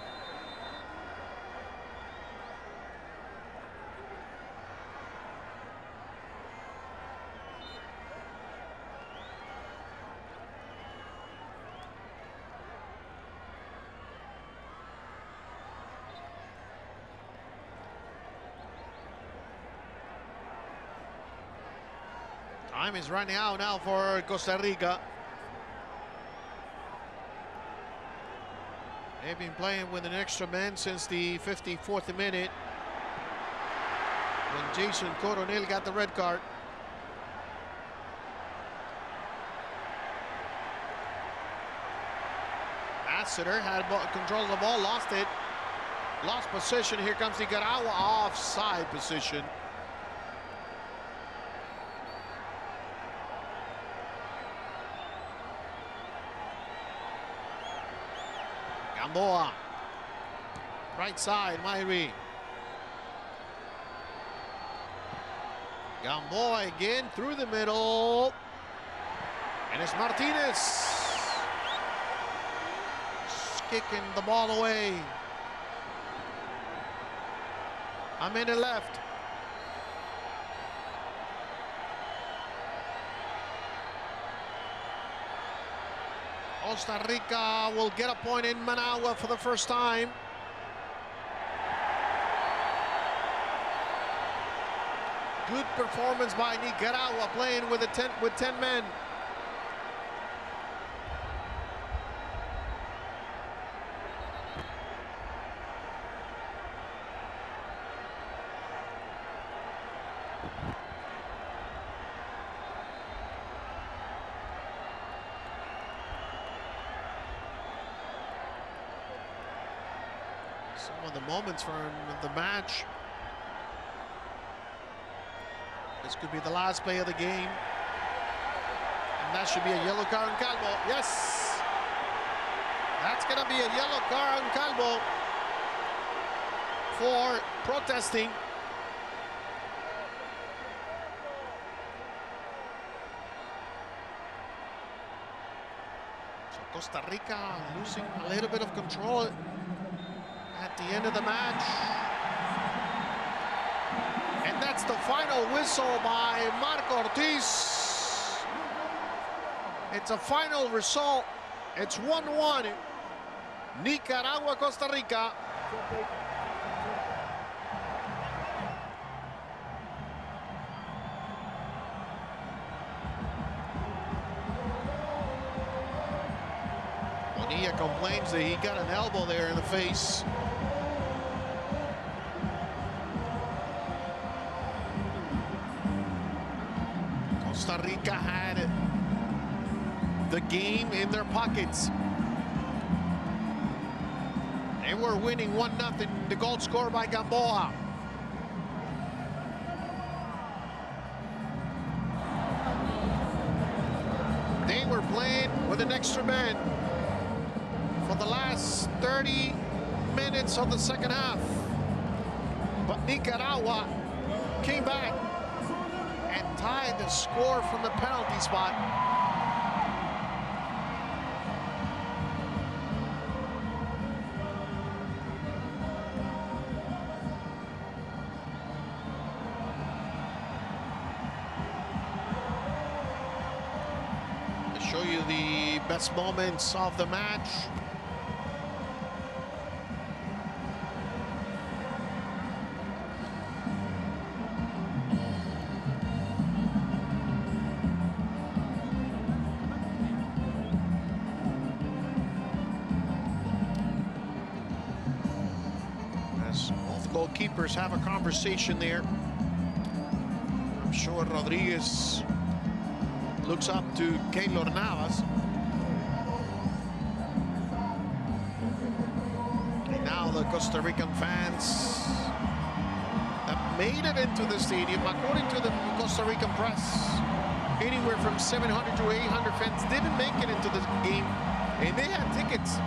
Time is running out now for Costa Rica. They've been playing with an extra man since the 54th minute, when Jason Coronel got the red card. Lassiter had control of the ball, lost it. Lost position. Here comes Nicaragua, offside position. Gamboa. Right side, Mayri. Gamboa again through the middle. And it's Martinez. Kicking the ball away. I'm in the left. Costa Rica will get a point in Managua for the first time. Good performance by Nicaragua, playing with 10 men. Some of the moments from the match. This could be the last play of the game. And that should be a yellow card on Calvo. Yes! That's gonna be a yellow card on Calvo for protesting. So Costa Rica losing a little bit of control at the end of the match. And that's the final whistle by Marco Ortiz. It's a final result. It's 1-1. Nicaragua, Costa Rica. Bonilla complains that he got an elbow there in the face. Costa Rica had the game in their pockets. They were winning 1-0. The goal scored by Gamboa. They were playing with an extra man for the last 30 minutes of the second half. But Nicaragua came back and tied the score from the penalty spot. To show you the best moments of the match. Goalkeepers have a conversation there. I'm sure Rodriguez looks up to Keylor Navas. And now the Costa Rican fans have made it into the stadium. According to the Costa Rican press, anywhere from 700 to 800 fans didn't make it into the game, and they had tickets.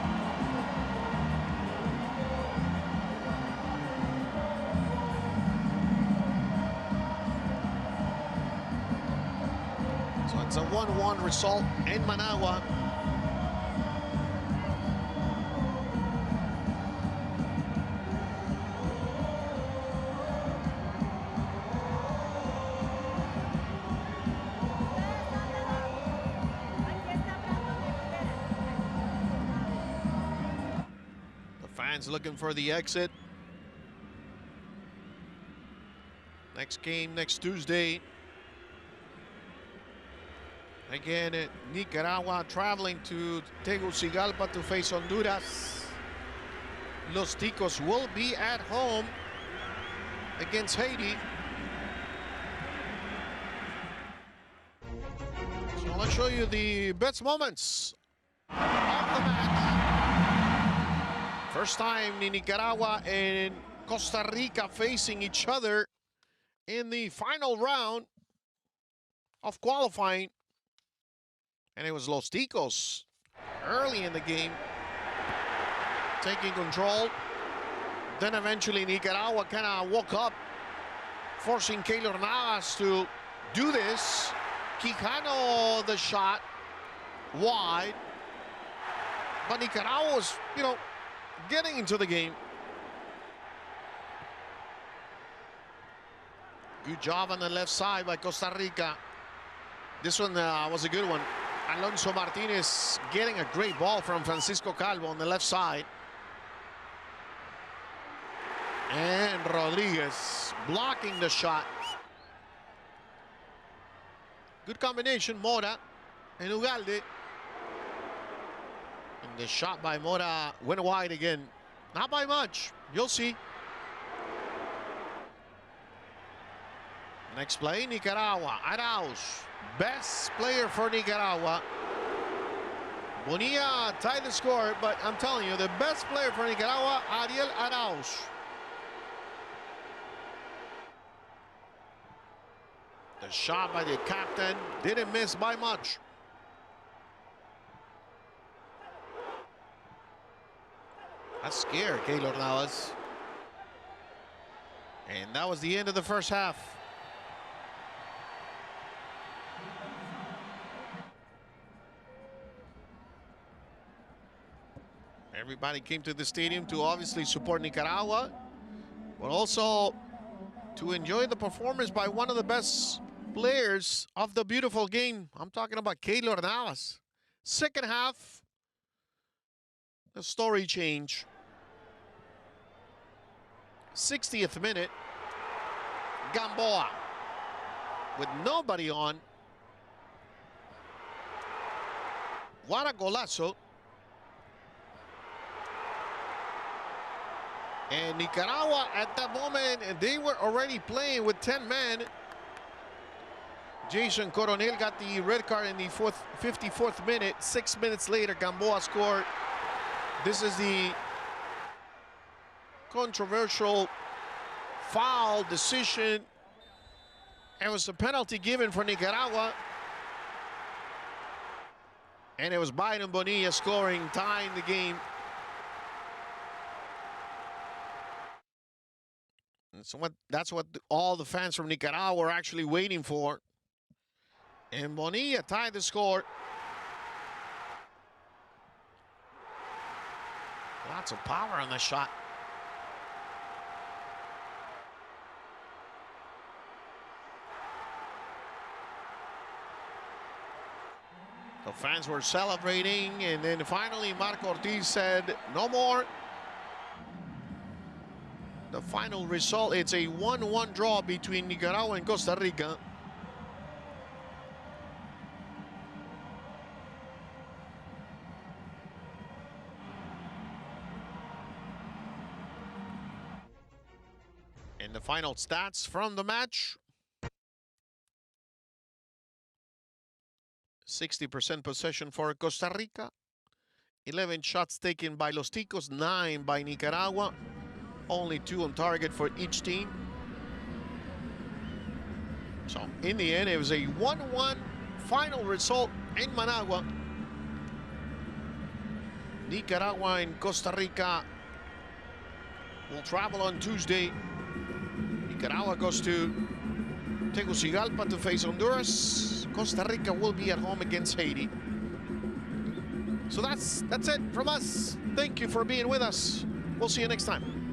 It's a 1-1 result in Managua. The fans looking for the exit. Next game next Tuesday. Again, Nicaragua traveling to Tegucigalpa to face Honduras. Los Ticos will be at home against Haiti. So let's show you the best moments of the match. First time in Nicaragua and Costa Rica facing each other in the final round of qualifying. And it was Los Ticos early in the game taking control. Then eventually Nicaragua kind of woke up, forcing Keylor Navas to do this. Quijano the shot wide. But Nicaragua was, getting into the game. Good job on the left side by Costa Rica. This one was a good one. Alonso Martinez getting a great ball from Francisco Calvo on the left side. And Rodriguez blocking the shot. Good combination, Mora and Ugalde. And the shot by Mora went wide again. Not by much, you'll see. Next play, Nicaragua, Arauz. Best player for Nicaragua. Bonilla tied the score, but I'm telling you, the best player for Nicaragua, Ariel Arauz. The shot by the captain didn't miss by much. That scared Keylor Navas. And that was the end of the first half. Everybody came to the stadium to obviously support Nicaragua, but also to enjoy the performance by one of the best players of the beautiful game. I'm talking about Keylor Navas. Second half, the story change. 60th minute, Gamboa with nobody on. What a golazo. And Nicaragua, at that moment, they were already playing with 10 men. Jason Coronel got the red card in the 54th minute. 6 minutes later, Gamboa scored. This is the controversial foul decision. It was a penalty given for Nicaragua. And it was Byron Bonilla scoring, tying the game. So that's what all the fans from Nicaragua were actually waiting for. And Bonilla tied the score. Lots of power on the shot. The fans were celebrating, and then finally Marco Ortiz said, no more. The final result, it's a 1-1 draw between Nicaragua and Costa Rica. And the final stats from the match. 60% possession for Costa Rica. 11 shots taken by Los Ticos, 9 by Nicaragua. Only 2 on target for each team. So in the end, it was a 1-1 final result in Managua. Nicaragua and Costa Rica will travel on Tuesday. Nicaragua goes to Tegucigalpa to face Honduras. Costa Rica will be at home against Haiti. So that's it from us. Thank you for being with us. We'll see you next time.